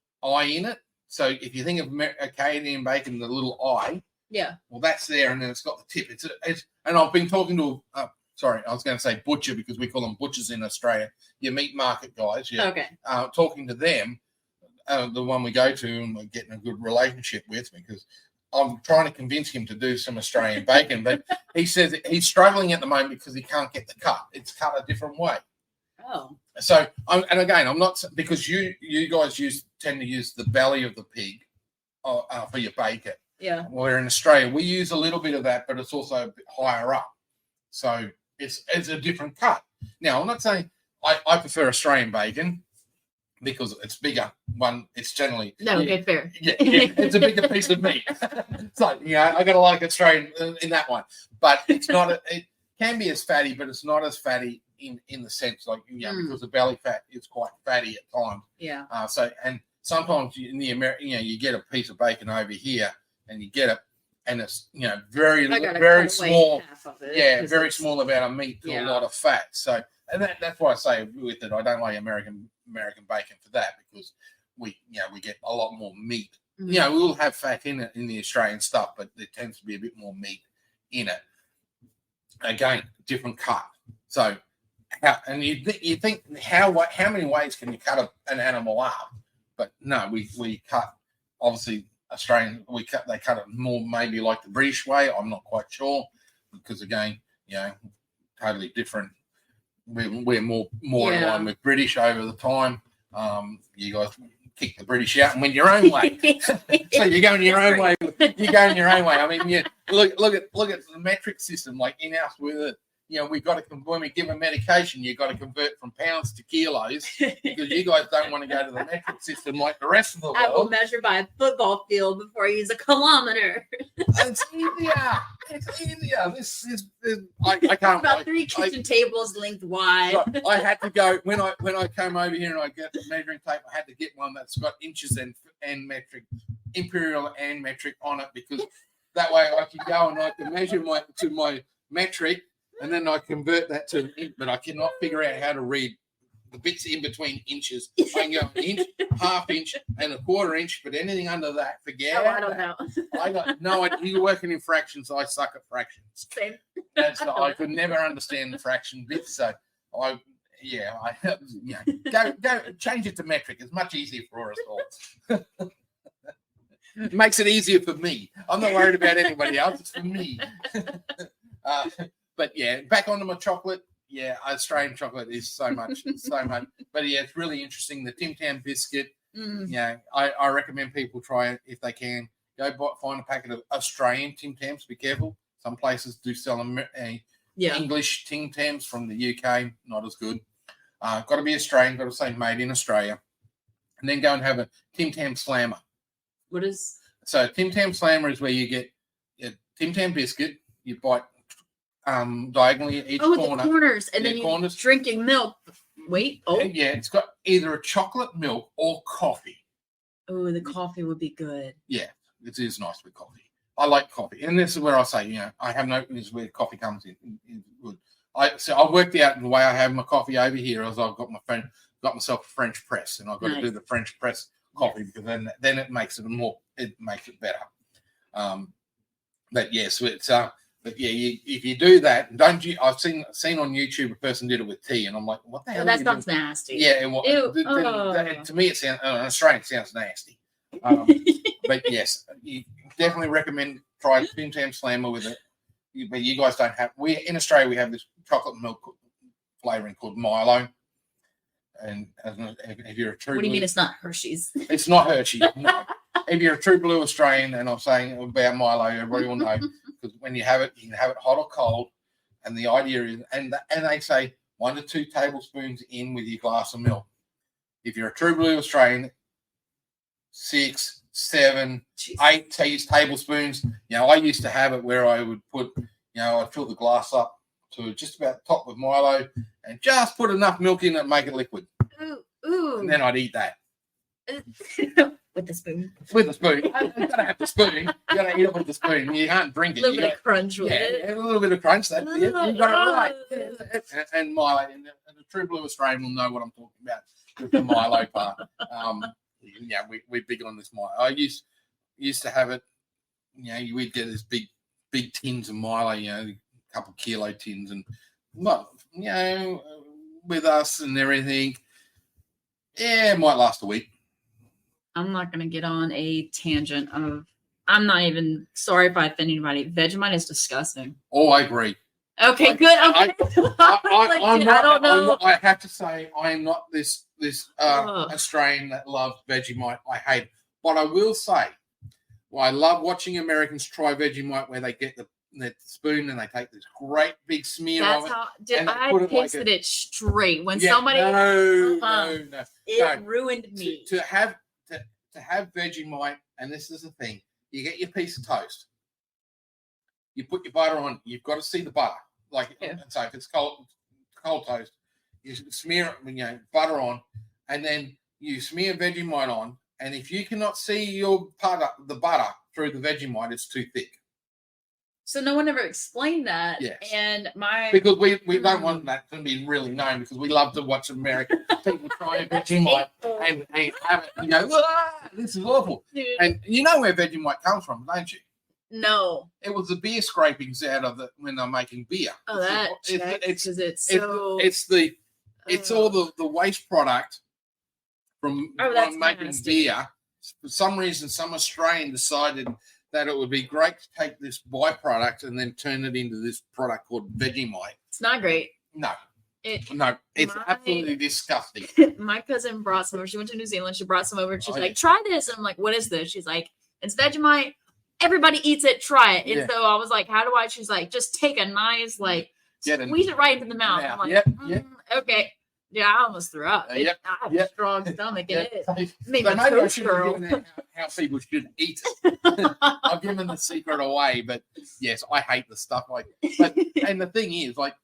in it. So if you think of a Canadian bacon, the little eye. Yeah. Well, that's there, and then it's got the tip. It's and I've been talking to. Sorry, I was going to say butcher because we call them butchers in Australia. Your meat market guys. Yeah. Okay. Talking to them, the one we go to, and we're getting a good relationship with because. I'm trying to convince him to do some Australian bacon, but he says he's struggling at the moment because he can't get the cut. It's cut a different way. Oh. So, I'm not because you guys tend to use the belly of the pig for your bacon. Yeah. Where in Australia we use a little bit of that, but it's also a bit higher up, so it's a different cut. Now, I'm not saying I prefer Australian bacon. Because it's bigger. One, it's generally fair. Yeah, it's a bigger piece of meat. So I got a lot of Australian in that one, but it's not. It can be as fatty, but it's not as fatty in the sense because the belly fat is quite fatty at times. Yeah. And sometimes in the American, you get a piece of bacon over here, and you get it, and it's very small. Very small amount of meat to a lot of fat. So. And that's why I say with it, I don't like American bacon for that because we get a lot more meat. Mm-hmm. We'll have fat in it in the Australian stuff, but there tends to be a bit more meat in it. Again, different cut. So, you think how many ways can you cut an animal up? But no, we cut obviously Australian. They cut it more maybe like the British way. I'm not quite sure because again, totally different. We're more in line with British over the time. You guys kick the British out and win your own way. So you're going your own way. You're going your own way. I mean, look at the metric system. Like in us, we've got to when we give a medication, you've got to convert from pounds to kilos because you guys don't want to go to the metric system like the rest of the world. I will measure by a football field before I use a kilometer. It's easier. This is I can't. About 3 kitchen tables lengthwise. So I had to go when I came over here and I got the measuring tape. I had to get one that's got inches and metric, imperial and metric on it because that way I could go and I could measure my metric and then I convert that to, but I cannot figure out how to read the bits in between inches. I can go an inch, half inch, and a quarter inch, but anything under that, forget. Oh, I don't know. I got no idea. You're working in fractions. I suck at fractions. Same. I could never understand the fraction bits. So go change it to metric. It's much easier for us all. It makes it easier for me. I'm not worried about anybody else. It's for me. But yeah, back onto my chocolate. Yeah, Australian chocolate is so much. But yeah, it's really interesting. The Tim Tam biscuit. Yeah, I recommend people try it if they can. Go find a packet of Australian Tim Tams. Be careful. Some places do sell English Tim Tams from the UK. Not as good. Got to be Australian. Got to say made in Australia. And then go and have a Tim Tam Slammer. What is? So Tim Tam Slammer is where you get a Tim Tam biscuit. You bite diagonally at each corner. The corners, and then you're drinking milk. Wait, yeah, it's got either a chocolate milk or coffee. Oh, the coffee would be good. Yeah, it is nice with coffee. I like coffee, and this is where I say, I have no. This is where coffee comes in. Good. I worked out the way I have my coffee over here. As I've got myself a French press, and I've got to do the French press coffee because then it makes it better. But yes, it's But yeah, if you do that, I've seen on YouTube a person did it with tea, and I'm like, what the hell? That sounds nasty. Yeah, to me, it sounds Australian sounds nasty. But yes, you definitely recommend try Tim Tam Slammer with it. But you guys don't have. In Australia we have this chocolate milk flavoring called Milo, and if you're a true, what do you mean it's not Hershey's? It's not Hershey's. No. If you're a true blue Australian, and I'm saying about Milo, everybody will know, because when you have it, you can have it hot or cold. And the idea is, and they say 1 to 2 tablespoons in with your glass of milk. If you're a true blue Australian, 6, 7, 8 tablespoons. I used to have it where I would put, I'd fill the glass up to just about the top with Milo and just put enough milk in it and make it liquid. Ooh. And then I'd eat that. With the spoon. With the spoon. You gotta have the spoon. You gotta eat it with the spoon. You can't drink it. A little bit of crunch with it. A little bit of crunch. You got it right. And Milo, and the true blue Australian will know what I'm talking about with the Milo part. We're big on this Milo. I used to have it. We'd get this big tins of Milo. A couple kilo tins, and with us and everything. Yeah, it might last a week. I'm not going to get on a tangent of. I'm not even sorry if I offend anybody. Vegemite is disgusting. Oh, I agree. Okay, good. Okay. I don't know. I have to say, I am not this Australian that loves Vegemite. I hate it. But I will say, I love watching Americans try Vegemite where they get the spoon and they take this great big smear of it. I tasted it straight when somebody. No. It ruined me. To have Vegemite, and this is the thing: you get your piece of toast, you put your butter on. You've got to see the butter, so if it's cold toast, you smear it, butter on, and then you smear Vegemite on. And if you cannot see the butter through the Vegemite, it's too thick. So no one ever explained that. Yes. And because we don't want that to be really known, because we love to watch American people try Vegemite and have it and go, this is awful. Dude. And you know where Vegemite comes from, don't you? No. It was the beer scrapings out of when they're making beer. Oh, it's all the waste product from making beer. For some reason, some Australian decided that it would be great to take this byproduct and then turn it into this product called Vegemite. It's not great. No. It's absolutely disgusting. My cousin brought some over. She went to New Zealand. She brought some over. And she's like, try this. And I'm like, what is this? She's like, it's Vegemite. Everybody eats it. Try it. And so I was like, how do I? She's like, just take a nice, squeeze it right into the mouth. I'm like, okay. Yeah, I almost threw up. I have a strong stomach, and it made my toast curl. How people should eat it. I've given the secret away, but yes, I hate the stuff and the thing is, what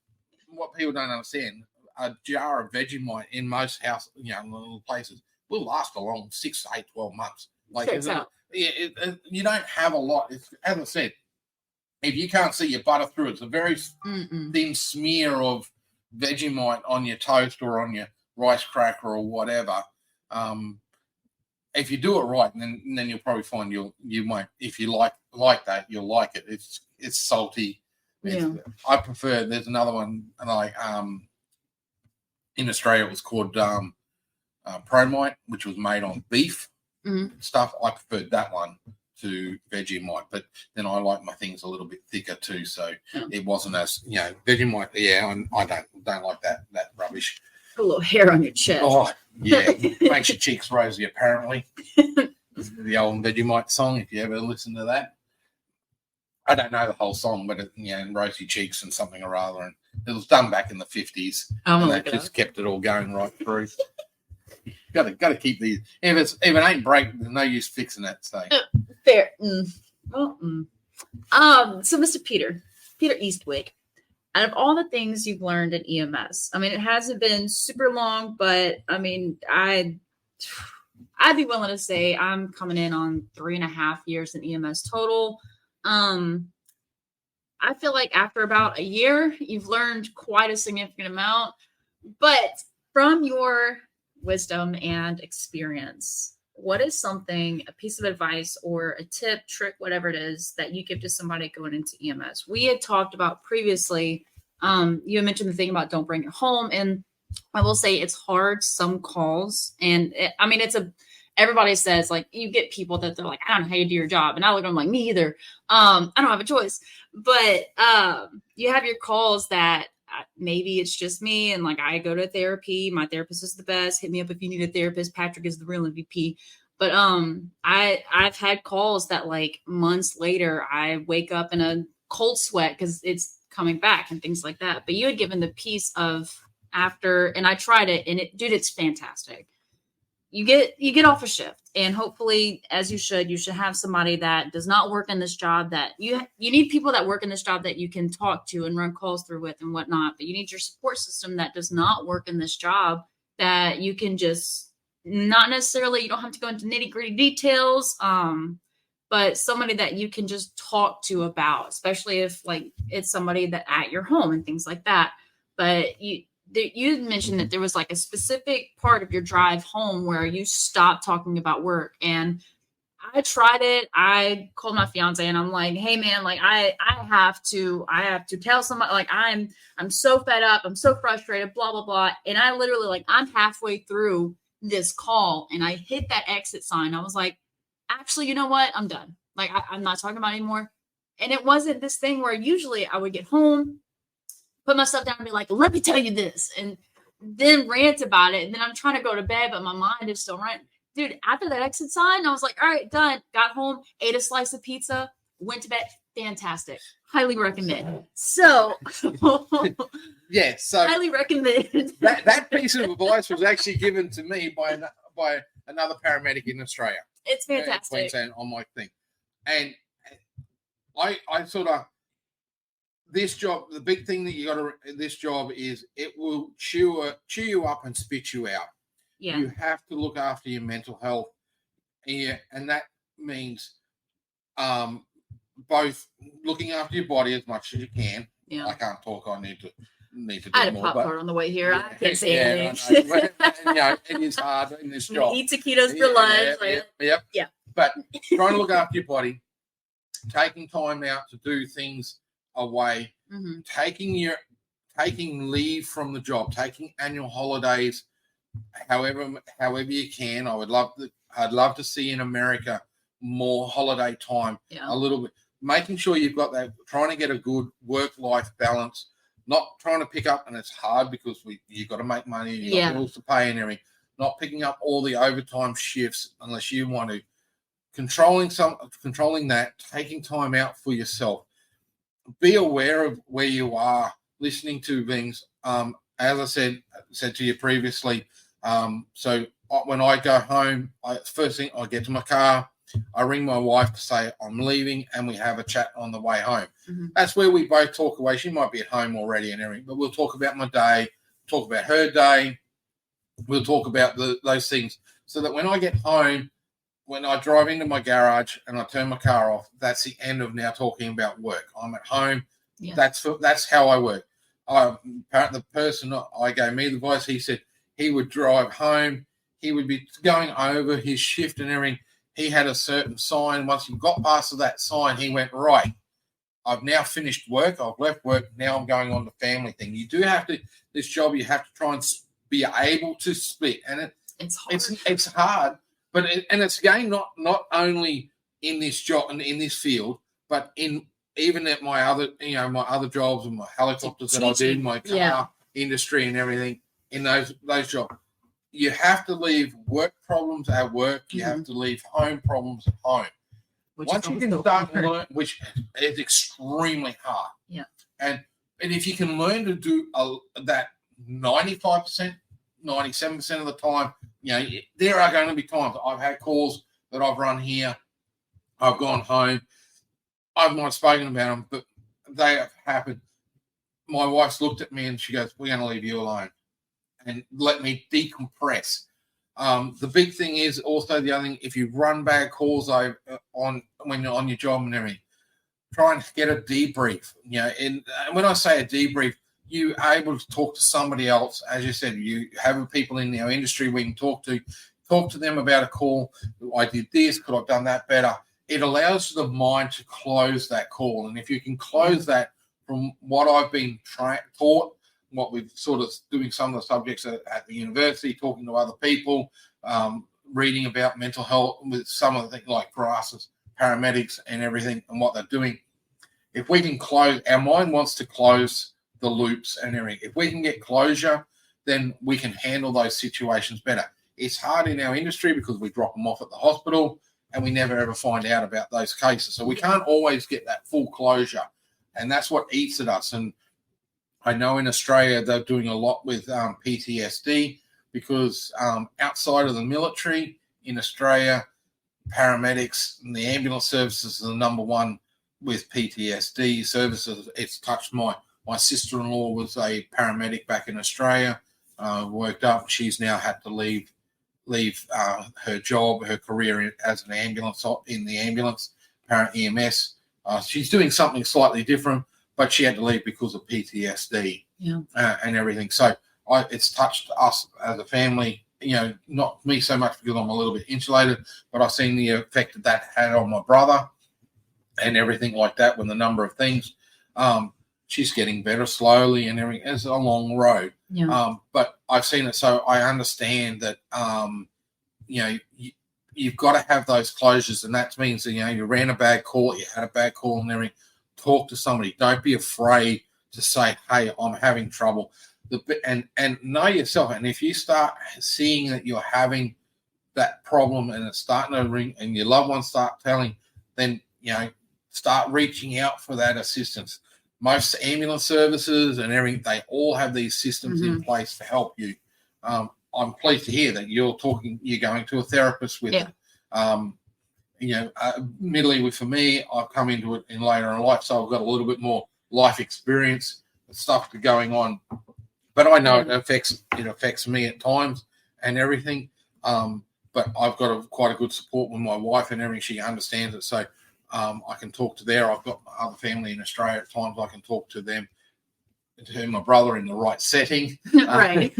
people don't understand, a jar of Vegemite in most little places will last a long 6 to 8, 12 months. You don't have a lot. As I said, if you can't see your butter through, it's a very Mm-mm. thin smear of Vegemite on your toast or on your rice cracker or whatever. If you do it right, then you'll probably find you might, if you like that, you'll like it. It's salty. I prefer. There's another one like in Australia. It was called Promite, which was made on beef stuff. I preferred that one to Vegemite, but then I like my things a little bit thicker too, so it wasn't as Vegemite. Yeah, I don't like that rubbish. A little hair on your chest. Oh yeah, makes your cheeks rosy. Apparently, the old Vegemite song. If you ever listen to that, I don't know the whole song, but rosy cheeks and something or other, and it was done back in the 50s, and they just kept it all going right through. Got to keep these. If it ain't break, there's no use fixing that. So fair. So Mr. Peter Eastwick, out of all the things you've learned in EMS, I mean, it hasn't been super long, but I mean, I'd be willing to say I'm coming in on 3.5 years in EMS total. I feel like after about a year, you've learned quite a significant amount, but from your wisdom and experience, what is something, a piece of advice or a tip, trick, whatever it is that you give to somebody going into EMS? We had talked about previously, you had mentioned the thing about don't bring it home. And I will say it's hard, some calls. And everybody says, like, you get people that they're like, I don't know how you do your job. And I look at them like, me either. I don't have a choice. But you have your calls that maybe it's just me. And like, I go to therapy. My therapist is the best. Hit me up if you need a therapist. Patrick is the real MVP. But I've had calls that like months later, I wake up in a cold sweat because it's coming back and things like that. But you had given the piece of after, and I tried it, and it's fantastic. You get off a shift, and hopefully, as you should have somebody that does not work in this job, that you need people that work in this job that you can talk to and run calls through with and whatnot. But you need your support system that does not work in this job, that you can just not necessarily, you don't have to go into nitty-gritty details, but somebody that you can just talk to about, especially if like it's somebody that at your home and things like that. But you mentioned that there was like a specific part of your drive home where you stopped talking about work, and I tried it. I called my fiance and I'm like, hey man, like I have to tell somebody, like I'm so fed up. I'm so frustrated, blah, blah, blah. And I literally, like, I'm halfway through this call and I hit that exit sign. I was like, actually, you know what? I'm done. Like, I'm not talking about it anymore. And it wasn't this thing where usually I would get home, put myself down and be like, let me tell you this, and then rant about it. And then I'm trying to go to bed, but my mind is still running. Dude, after that exit sign, I was like, all right, done. Got home, ate a slice of pizza, went to bed. Fantastic. Highly recommend. So, yeah, so highly recommend. that piece of advice was actually given to me by another paramedic in Australia. It's fantastic. Queensland on my thing. And I sort of, this job, the big thing that you got to, this job is it will chew you up and spit you out. Yeah. You have to look after your mental health. Yeah, and that means both looking after your body as much as you can. Yeah. I can't talk. I need to do more. I had a popcorn on the way here. Yeah, I can't say anything. It is hard in this job. Eat taquitos for lunch. Yeah. But trying to look after your body, taking time out to do things away, taking leave from the job, taking annual holidays, however you can. I'd love to see in America more holiday time, a little bit, making sure you've got that, trying to get a good work-life balance, not trying to pick up, and it's hard because you've got to make money, you've got bills to pay and everything, not picking up all the overtime shifts unless you want to, controlling that, taking time out for yourself. Be aware of where you are, listening to things. As I said to you previously, so when I go home, first thing I get to my car, I ring my wife to say I'm leaving, and we have a chat on the way home. That's where we both talk away. She might be at home already and everything, but we'll talk about my day, talk about her day. We'll talk about those things, so that when I get home, when I drive into my garage and I turn my car off, that's the end of now talking about work. I'm at home. Yeah. That's how I work. The person I gave me the advice, he said he would drive home. He would be going over his shift and everything. He had a certain sign. Once he got past that sign, he went, right, I've now finished work. I've left work. Now I'm going on the family thing. You do have to, this job, you have to try and be able to split. And it's hard. It's hard, but it's again, not only in this job and in this field, but even at my other jobs and my helicopters that I do, my car industry and everything, in those jobs. You have to leave work problems at work. You have to leave home problems at home. Once you can start learn, which is extremely hard. Yeah. And if you can learn to do that 95%, 97% of the time, there are going to be times I've had calls that I've run here. I've gone home. I've not spoken about them, but they have happened. My wife's looked at me and she goes, "We're going to leave you alone and let me decompress." The big thing is also the other thing, if you run bad calls when you're on your job and everything, try and get a debrief. And when I say a debrief, you are able to talk to somebody else. As you said, you have people in our industry we can talk to them about a call. I did this, could I have done that better? It allows the mind to close that call. And if you can close that from what I've been taught, what we've sort of doing some of the subjects at the university, talking to other people, reading about mental health with some of the things like grasses, paramedics and everything and what they're doing. If we can close, our mind wants to close the loops and everything. If we can get closure, then we can handle those situations better. It's hard in our industry because we drop them off at the hospital and we never ever find out about those cases. So we can't always get that full closure. And that's what eats at us. And I know in Australia they're doing a lot with PTSD because outside of the military in Australia, paramedics and the ambulance services are the number one with PTSD services. It's touched my sister-in-law was a paramedic back in Australia, worked up. She's now had to leave her job, her career as an ambulance in the ambulance, EMS. She's doing something slightly different, but she had to leave because of PTSD and everything. So it's touched us as a family, not me so much because I'm a little bit insulated, but I've seen the effect that had on my brother and everything like that with the number of things. She's getting better slowly and everything. It's a long road. Yeah. But I've seen it. So I understand that, you've got to have those closures. And that means that, you ran a bad call, you had a bad call and everything. Talk to somebody. Don't be afraid to say, "Hey, I'm having trouble." And know yourself. And if you start seeing that you're having that problem and it's starting to ring and your loved ones start telling, then, start reaching out for that assistance. Most ambulance services and everything, they all have these systems in place to help you. I'm pleased to hear that you're going to a therapist with it. Admittedly, for me, I've come into it in later in life, so I've got a little bit more life experience and stuff going on. But I know it affects me at times and everything. But I've got quite a good support with my wife and everything. She understands it, so I can talk to there. I've got my other family in Australia at times. I can talk to them, to my brother in the right setting, right,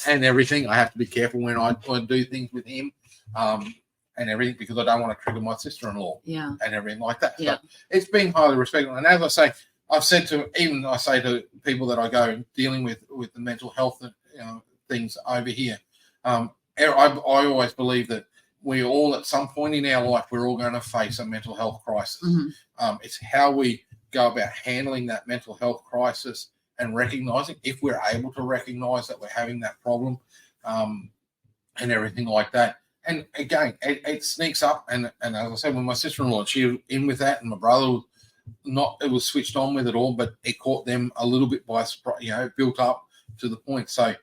and everything. I have to be careful when I do things with him. And everything because I don't want to trigger my sister-in-law and everything like that. So it's been highly respectful. And as I say, I say to people that I go dealing with the mental health things over here, I always believe that we all at some point in our life, we're all going to face a mental health crisis. It's how we go about handling that mental health crisis and recognizing, if we're able to recognize that we're having that problem and everything like that. And again, it sneaks up. And as I said, with my sister-in-law, she was in with that, and my brother was switched on with it all, but it caught them a little bit by surprise, built up to the point. So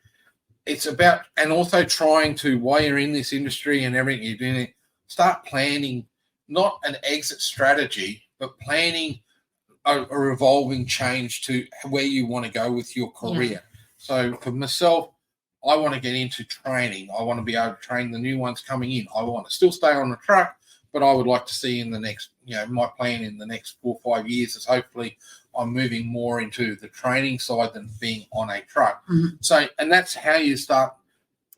it's about, and also trying to, while you're in this industry and everything you're doing, start planning, not an exit strategy, but planning a revolving change to where you want to go with your career. So for myself, I want to get into training. I want to be able to train the new ones coming in. I want to still stay on the truck, but I would like to see in the next, my plan in the next 4 or 5 years is hopefully I'm moving more into the training side than being on a truck. Mm-hmm. So, and that's how you start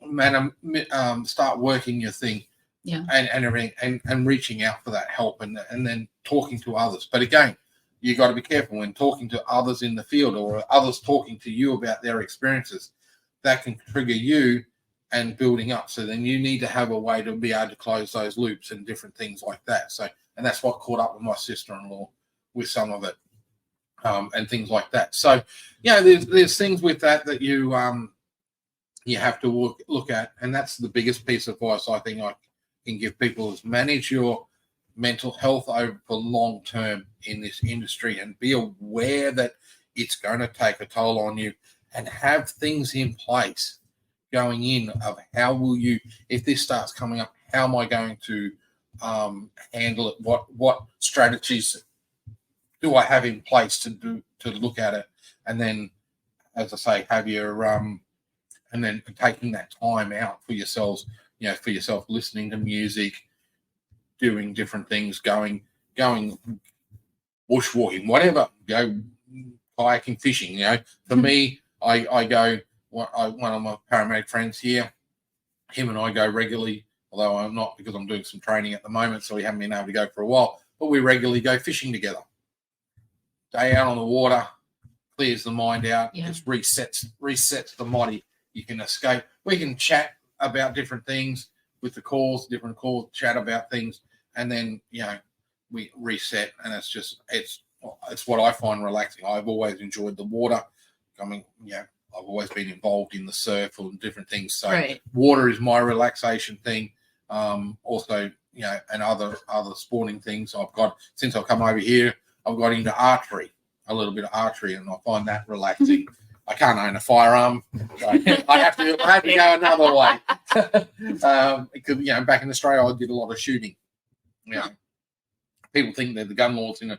working your thing, and everything, and reaching out for that help, and then talking to others. But again, you got to be careful when talking to others in the field or others talking to you about their experiences. That can trigger you and building up. So then you need to have a way to be able to close those loops and different things like that. So, and that's what caught up with my sister-in-law with some of it, and things like that. So, there's things with that you have to look at, and that's the biggest piece of advice I think I can give people is manage your mental health over for long term in this industry, and be aware that it's going to take a toll on you, and have things in place going in of how will you, if this starts coming up, how am I going to handle it? What strategies do I have in place to look at it? And then, as I say, have your and then taking that time out for yourselves, listening to music, doing different things, going bushwalking, whatever, go kayaking, fishing. For me, I go. One of my paramedic friends here, him and I go regularly. Although I'm not, because I'm doing some training at the moment, so we haven't been able to go for a while. But we regularly go fishing together. Day out on the water, clears the mind out. Yeah. Just resets the body. You can escape. We can chat about different things with the calls, chat about things, and then we reset. And it's what I find relaxing. I've always enjoyed the water. I've always been involved in the surf or different things. So water is my relaxation thing. Also, and other sporting things. I've got, since I've come over here, I've got into archery, a little bit of archery, and I find that relaxing. I can't own a firearm. So I have to go another way. Because, back in Australia, I did a lot of shooting. People think that the gun laws and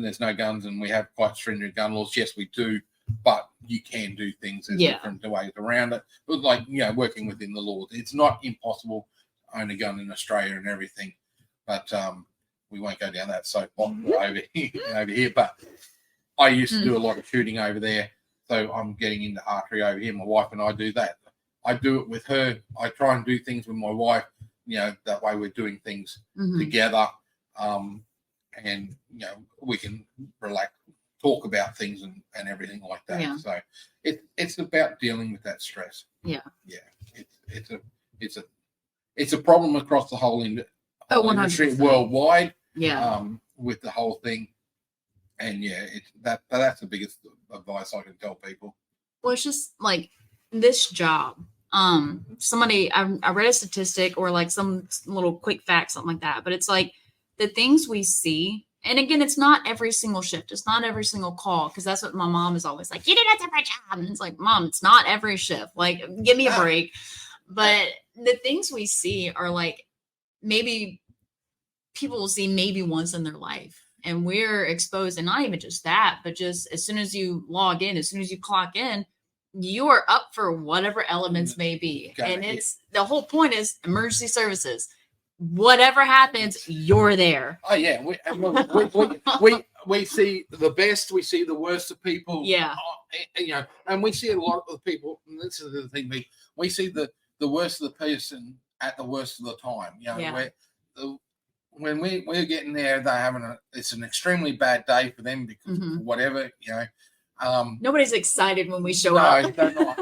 there's no guns, and we have quite stringent gun laws. Yes, we do. But you can do things. There's different ways around it. But like, working within the laws. It's not impossible to own a gun in Australia and everything. But we won't go down that soapbox over here. But I used to do a lot of shooting over there. So I'm getting into archery over here. My wife and I do that. I do it with her. I try and do things with my wife. That way we're doing things together. And, we can relax. Talk about things and everything like that. Yeah. So it's about dealing with that stress. Yeah. It's a problem across the whole industry worldwide. Yeah. With the whole thing, and that's the biggest advice I can tell people. Well, it's just like this job. Somebody I read a statistic or like some little quick fact, something like that. But it's like the things we see. And again, it's not every single shift. It's not every single call, because that's what my mom is always like, you did a different job. And it's like, Mom, it's not every shift. Like, give me a break. But the things we see are like, maybe people will see maybe once in their life. And we're exposed, and not even just that, but just as soon as you log in, as soon as you clock in, you are up for whatever elements may be. And it's the whole point is emergency services. Whatever happens, you're there. Oh yeah, we see the best, we see the worst of people. Yeah, and we see a lot of people. And this is the thing: we see the worst of the person at the worst of the time. When we're getting there, they're having it's an extremely bad day for them because of whatever. Nobody's excited when we show up. No, they're not.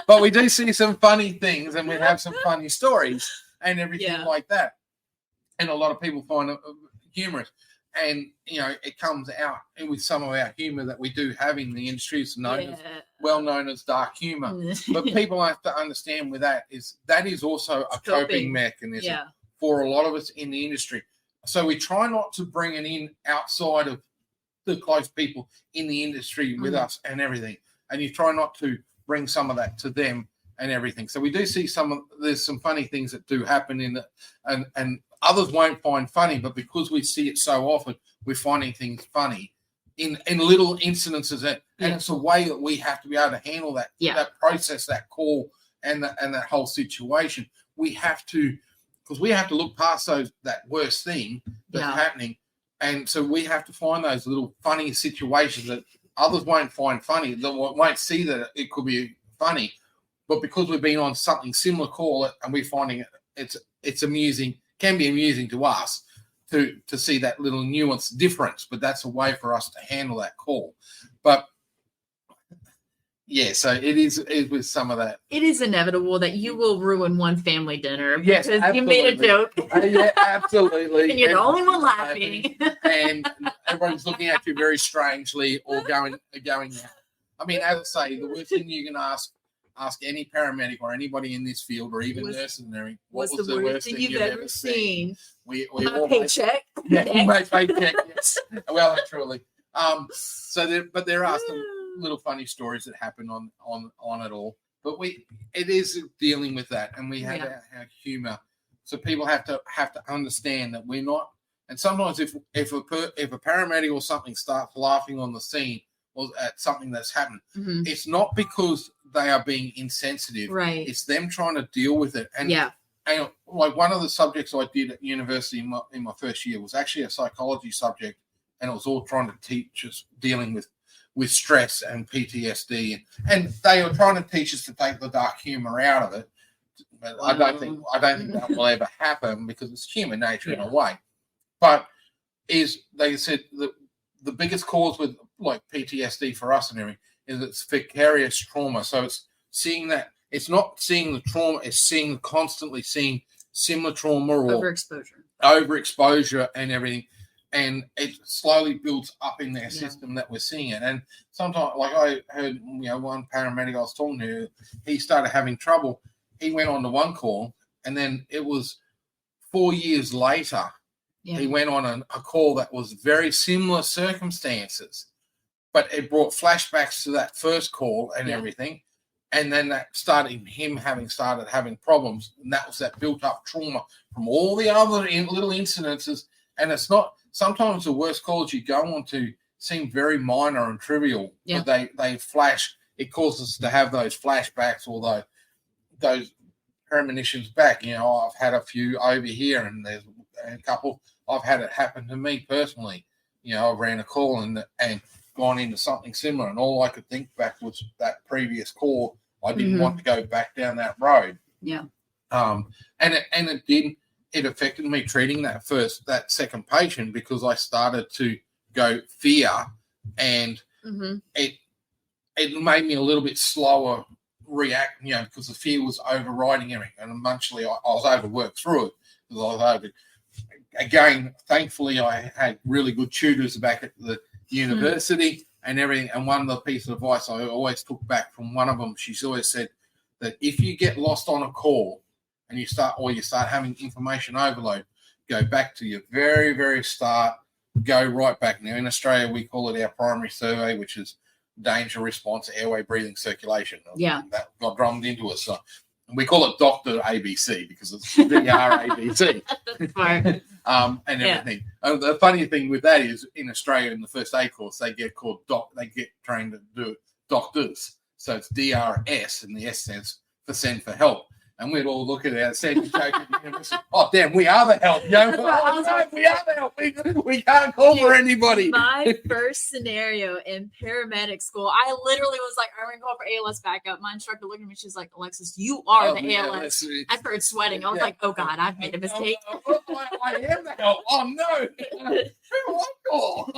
But we do see some funny things, and we have some funny stories. And everything like that. And a lot of people find it humorous. And, it comes out with some of our humor that we do have in the industry. It's well known as dark humor. But people have to understand with that is also a coping mechanism for a lot of us in the industry. So we try not to bring it in outside of the close people in the industry with us and everything. And you try not to bring some of that to them and everything. So we do see there's some funny things that do happen in it, and others won't find funny, but because we see it so often, we're finding things funny in little incidences, and it's a way that we have to be able to handle that, that process, that call, and that whole situation. We have to, because we have to look past that worst thing that's happening, and so we have to find those little funny situations that others won't find funny, that won't see that it could be funny, but because we've been on something similar call and we're finding it's amusing, can be amusing to us to see that little nuance difference, but that's a way for us to handle that call. But yeah, so it is with some of that. It is inevitable that you will ruin one family dinner because you made a joke. Yeah, absolutely. And you're the only one laughing. And everyone's looking at you very strangely or going out. I mean, as I say, the worst thing you can ask any paramedic or anybody in this field or even nurses and everything, what was the worst thing you've ever seen? We my paycheck. My paycheck, yes. Well, truly. But there are some little funny stories that happen on it all, but it is dealing with that, and we have our humor, so people have to understand that we're not. And sometimes if a paramedic or something starts laughing on the scene or at something that's happened, it's not because they are being insensitive, right? It's them trying to deal with it. And like one of the subjects I did at university in my first year was actually a psychology subject, and it was all trying to teach us dealing with stress and PTSD, and they were trying to teach us to take the dark humor out of it. But I don't think that will ever happen because it's human nature in a way. But they said the biggest cause with like PTSD for us and everything is it's vicarious trauma. So it's seeing that, it's not seeing the trauma, it's constantly seeing similar trauma or overexposure and everything. And it slowly builds up in their system that we're seeing it. And sometimes, like I heard, one paramedic I was talking to, he started having trouble. He went on to one call, and then it was 4 years later, he went on a call that was very similar circumstances, but it brought flashbacks to that first call and everything. And then that started him having problems. And that was that built up trauma from all the other little incidences. And it's not, sometimes the worst calls you go on to seem very minor and trivial, but they flash. It causes us to have those flashbacks or those premonitions back. I've had a few over here, and there's a couple I've had it happen to me personally. I ran a call and gone into something similar, and all I could think back was that previous call. I didn't want to go back down that road. Yeah. And it didn't. It affected me treating that second patient because I started to go fear, and it made me a little bit slower react, because the fear was overriding everything. And eventually I was able to work through it because I was able to. Again, thankfully, I had really good tutors back at the university and everything. And one of the pieces of advice I always took back from one of them, she's always said that if you get lost on a call, and you start having information overload, go back to your very, very start, go right back. Now, in Australia, we call it our primary survey, which is danger response, airway, breathing, circulation. Yeah. That got drummed into us. So we call it Dr. ABC because it's DRABC. And everything. The funny thing with that is in Australia, in the first aid course, they get trained to do it doctors. So it's DRS, and the S stands for send for help. And we'd all look at it and say, "Oh, damn, we are the help, we are the help. We can't call for anybody." My first scenario in paramedic school, I literally was like, "I'm going to call for ALS backup." My instructor looked at me, she's like, "Alexis, you are the ALS." I started sweating. I was like, "Oh God, I've made a mistake." I am the help. Oh no,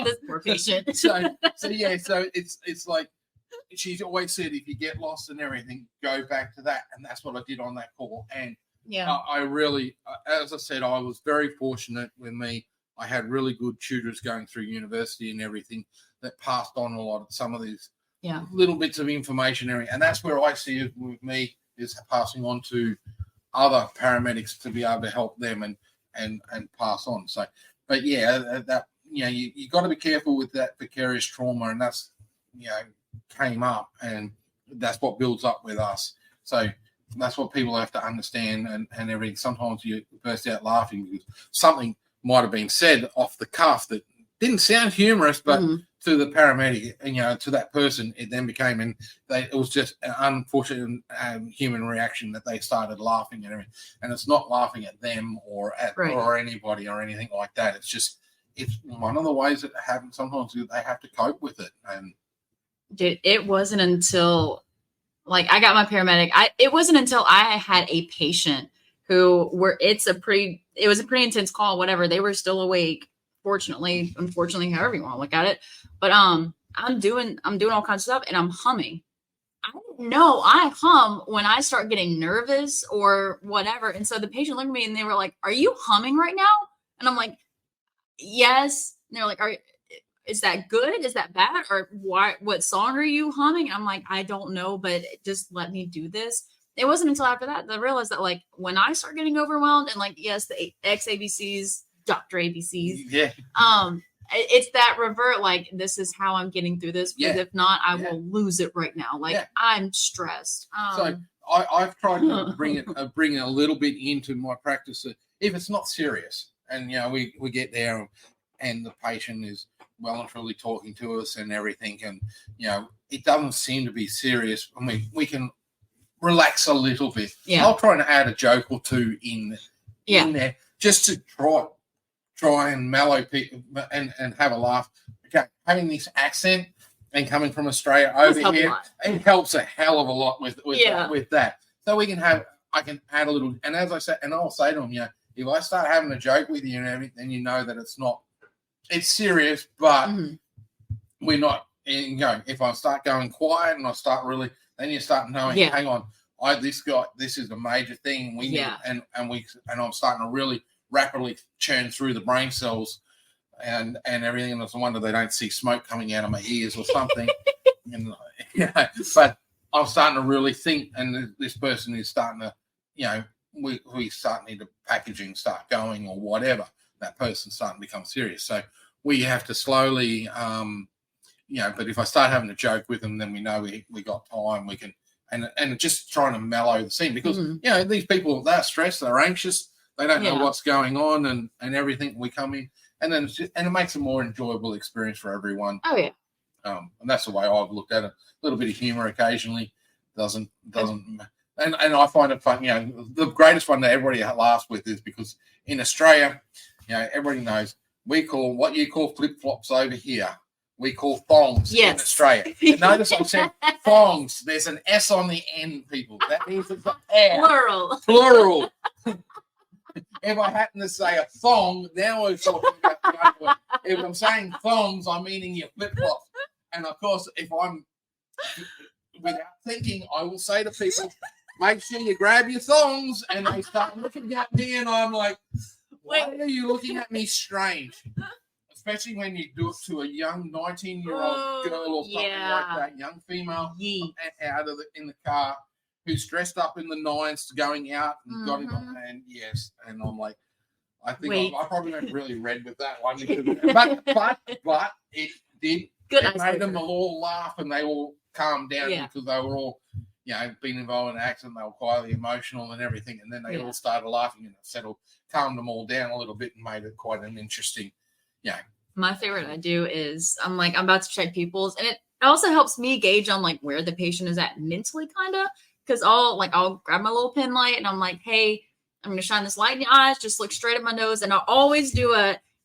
this poor patient. So it's like. She's always said, if you get lost and everything, go back to that. And that's what I did on that call. And I really, as I said, I was very fortunate with me. I had really good tutors going through university and everything that passed on some of these little bits of information. And that's where I see it with me, is passing on to other paramedics to be able to help them and pass on. So, but you got to be careful with that vicarious trauma. And that's, came up, and that's what builds up with us. So that's what people have to understand and everything. Sometimes you burst out laughing because something might have been said off the cuff that didn't sound humorous, but to the paramedic, to that person, it then became, and it was just an unfortunate human reaction that they started laughing and everything. And it's not laughing at them or at or anybody or anything like that. It's one of the ways that happens sometimes. They have to cope with it. And dude, it wasn't until I got my paramedic. It wasn't until I had a patient who it was a pretty intense call, whatever. They were still awake. Fortunately, unfortunately, however you want to look at it. But I'm doing all kinds of stuff and I'm humming. I didn't know I hum when I start getting nervous or whatever. And so the patient looked at me and they were like, "Are you humming right now?" And I'm like, "Yes." And they're like, "Is that good? Is that bad? Or what song are you humming?" And I'm like, "I don't know, but just let me do this." It wasn't until after that I realized that when I start getting overwhelmed and yes, the XABCs, Dr. ABCs. Yeah. It's that revert, this is how I'm getting through this. Because if not, I will lose it right now. I'm stressed. So I've tried to bring it a little bit into my practice. If it's not serious, and we get there, and the patient is well and truly talking to us and everything, and it doesn't seem to be serious. I mean, we can relax a little bit. Yeah. I'll try and add a joke or two in there just to try and mellow people and have a laugh. Okay, having this accent and coming from Australia over here, it helps a hell of a lot with that. So I can add a little, and as I said, and I'll say to them, if I start having a joke with you and everything, then you know that it's serious, but we're not. If I start going quiet and I start really, then you start knowing, hang on, this is a major thing. We need, and I'm starting to really rapidly churn through the brain cells and everything, and it's a wonder they don't see smoke coming out of my ears or something. But I'm starting to really think, and this person is starting to, we start need the packaging start going or whatever. That person's starting to become serious, so we have to slowly, But if I start having a joke with them, then we know we got time. We can and just trying to mellow the scene because these people, they're stressed, they're anxious. They don't know what's going on and everything. We come in and then it makes a more enjoyable experience for everyone. Oh yeah. And that's the way I've looked at it. A little bit of humor occasionally doesn't and I find it fun. The greatest one that everybody laughs with is because in Australia, everybody knows we call what you call flip flops over here. We call thongs in Australia. And notice I said thongs. There's an S on the end, people. That means it's an plural. If I happen to say a thong, now we're talking about if I'm saying thongs, I'm meaning your flip-flops. And, of course, if I'm, without thinking, I will say to people, make sure you grab your thongs. And they start looking at me, and I'm like, why are you looking at me strange? Especially when you do it to a young 19-year-old girl or something like that, young female out of in the car. Who's dressed up in the nines going out and got it on, and and I'm like, I think I probably went really red with that one, but it did. Good. It made them all laugh and they all calmed down because they were all, been involved in an accident. They were quietly emotional and everything, and then they all started laughing and it calmed them all down a little bit and made it quite an interesting. My favorite I do is I'm about to check people's, and it also helps me gauge on where the patient is at mentally, kind of. Because I'll grab my little pen light and I'm like, hey, I'm going to shine this light in your eyes. Just look straight at my nose. And I'll always do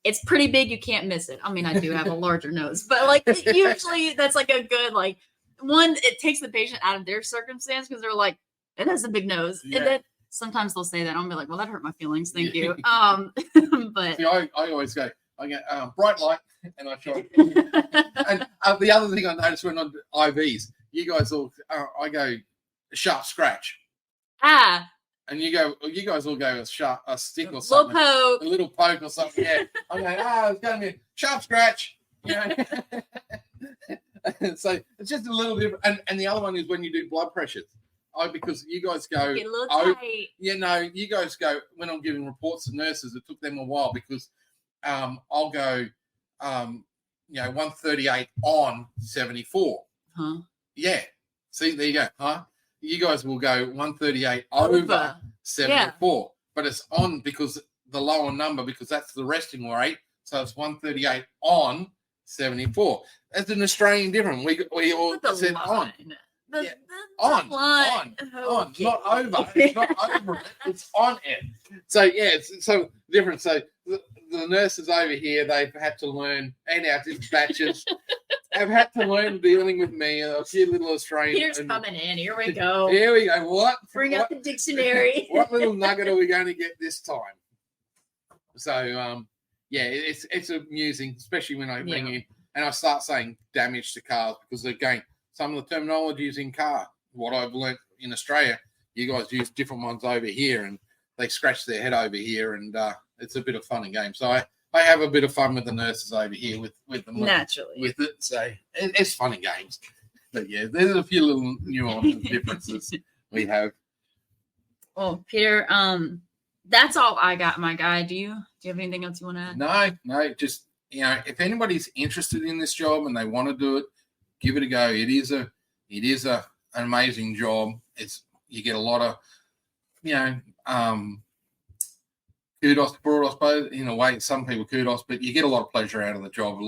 it's pretty big. You can't miss it. I mean, I do have a larger nose, but usually that's a good, one, it takes the patient out of their circumstance because they're like, it has a big nose. Yeah. And then sometimes they'll say that. I'll be like, well, that hurt my feelings. Thank you. But see, I always go, I get bright light and I shine. And the other thing I noticed when on IVs, you guys all, I go, sharp scratch. And you guys will go a stick or something. A little poke or something. Yeah. I'm going, it's going to be a sharp scratch. So it's just a little different. And the other one is when you do blood pressures. Because you guys go, get a little tight. You guys go, when I'm giving reports to nurses, it took them a while because I'll go, 138 on 74. Huh? Yeah. See, there you go. Huh? You guys will go 138 over 74, but it's on because the lower number, because that's the resting rate. So it's 138 on 74. That's an Australian difference. We all said on. On, Okay. not over. It's not over it. It's on it. So yeah, it's so different. So the nurses over here, they've had to learn, and our dispatchers have had to learn dealing with me. A few little Australian. Peter's coming in. Here we go. Here we go. What? Bring out the dictionary. What little nugget are we going to get this time? So yeah, it's amusing, especially when I bring in and I start saying damage to cars, because again, some of the terminologies in car, what I've learned in Australia, you guys use different ones over here, and they scratch their head over here, and it's a bit of fun and game. So I have a bit of fun with the nurses over here with them naturally with it. So it's fun and games. But yeah, there's a few little nuances differences we have. Well, Peter, that's all I got, my guy. Do you have anything else you want to add? No, just if anybody's interested in this job and they want to do it, give it a go. It is an amazing job. You get a lot of kudos brought, I suppose, in a way. Some people kudos, but you get a lot of pleasure out of the job.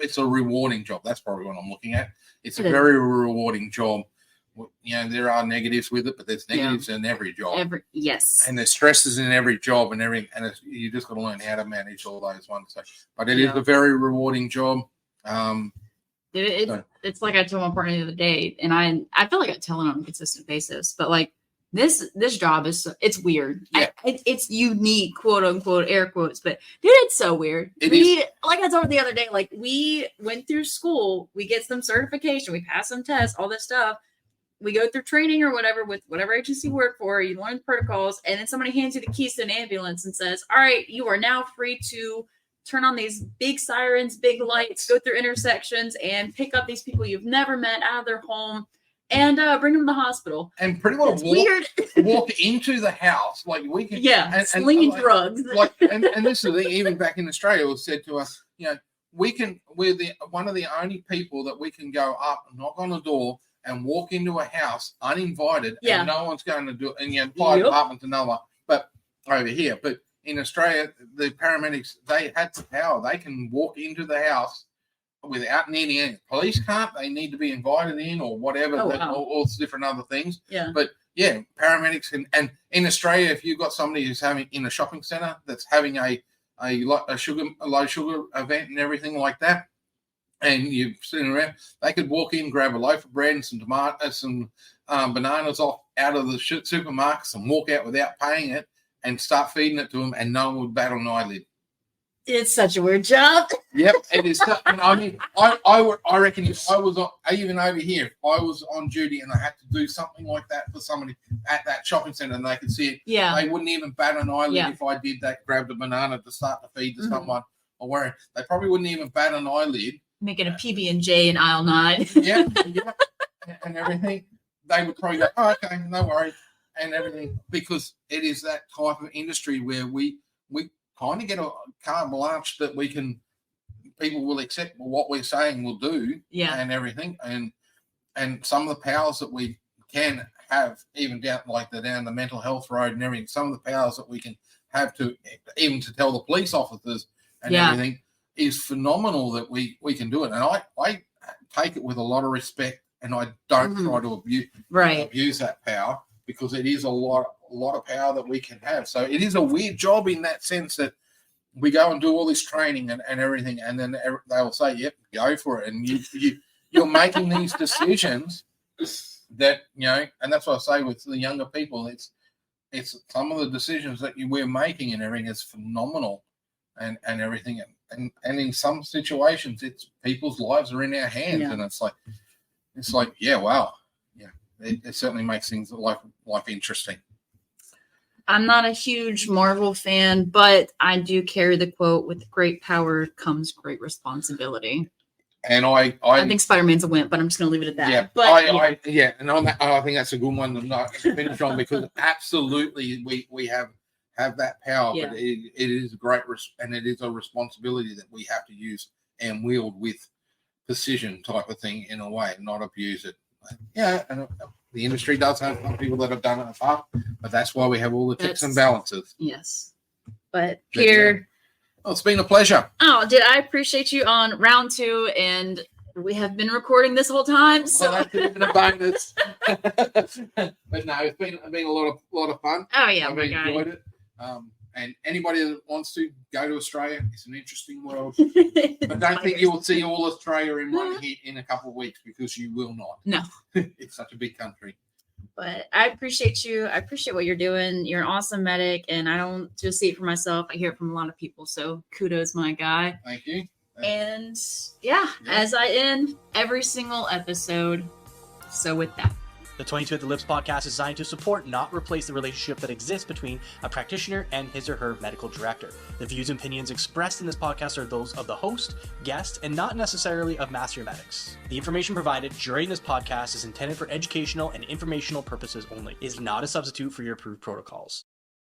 It's a rewarding job. That's probably what I'm looking at. It's a very rewarding job. There are negatives with it, but there's negatives in every job. Yes. And there's stresses in every job and everything, and you just got to learn how to manage all those ones. So, but it is a very rewarding job. It's like I told my partner the other day, and I feel like I tell it on a consistent basis, but like this job it's weird. Yeah. It's unique, quote unquote, air quotes, but dude, it's so weird. Like I told her the other day, like we went through school, we get some certification, we pass some tests, all this stuff. We go through training or whatever with whatever agency you work for, you learn the protocols, and then somebody hands you the keys to an ambulance and says, all right, you are now free to turn on these big sirens, big lights, go through intersections, and pick up these people you've never met out of their home and bring them to the hospital. And pretty well walk into the house. Like we can, slinging drugs. And this is the thing, even back in Australia, it was said to us, we're one of the only people that we can go up, knock on the door, and walk into a house uninvited, and no one's going to do it. And fire department's another, but over here. But in Australia, the paramedics, they had the power. They can walk into the house without needing any. Police can't. They need to be invited in or whatever, all different other things. Yeah. But yeah, paramedics and in Australia, if you've got somebody who's having in a shopping centre that's having a low sugar event and everything like that, and you're sitting around, they could walk in, grab a loaf of bread and some tomatoes, some bananas out of the supermarkets and walk out without paying it and start feeding it to them, and no one would bat an eyelid. It's such a weird job. Yep, it is. And I mean, I reckon if I was even over here, if I was on duty and I had to do something like that for somebody at that shopping centre and they could see it, they wouldn't even bat an eyelid if I did that, grabbed a banana to start to feed to someone or where they probably wouldn't even bat an eyelid. Making a PB&J in aisle 9. yeah, and everything. They would probably go, oh, okay, no worries, and everything, because it is that type of industry where we kind of get a carte blanche that people will accept what we're saying we'll do, and everything, and some of the powers that we can have, even down the mental health road and everything, some of the powers that we can have to tell the police officers and everything is phenomenal that we can do it. And I take it with a lot of respect, and I don't try to abuse that power, because it is a lot of power that we can have. So it is a weird job in that sense that we go and do all this training and everything, and then they'll say, yep, go for it. And you're making these decisions that, and that's what I say with the younger people, it's some of the decisions that we're making and everything is phenomenal and everything. And in some situations, it's people's lives are in our hands, and it's like, yeah, wow. Yeah, it certainly makes things life interesting. I'm not a huge Marvel fan, but I do carry the quote, with great power comes great responsibility. And I think Spider-Man's a wimp, but I'm just going to leave it at that. Yeah, but and on that, I think that's a good one to not finish on, because absolutely we have that power, but it is a great and it is a responsibility that we have to use and wield with precision, type of thing, in a way, not abuse it. And the industry does have some people that have done it in the past, but that's why we have all the checks and balances. Yes. But Peter, Well, it's been a pleasure. Oh, did I appreciate you on round 2, and we have been recording this whole time. So Well, that's been a bonus. But no, it's been a lot of fun. oh yeah, I've my God. enjoyed it. And anybody that wants to go to Australia, it's an interesting world. But don't think you will see all Australia in one hit in a couple of weeks, because you will not. No. It's such a big country. But I appreciate you. I appreciate what you're doing. You're an awesome medic, and I don't just see it for myself. I hear it from a lot of people. So kudos, my guy. Thank you. And yeah, as I end every single episode. So with that. The 22 at the Lips podcast is designed to support, not replace, the relationship that exists between a practitioner and his or her medical director. The views and opinions expressed in this podcast are those of the host, guest, and not necessarily of Master Medics. The information provided during this podcast is intended for educational and informational purposes only. It is not a substitute for your approved protocols.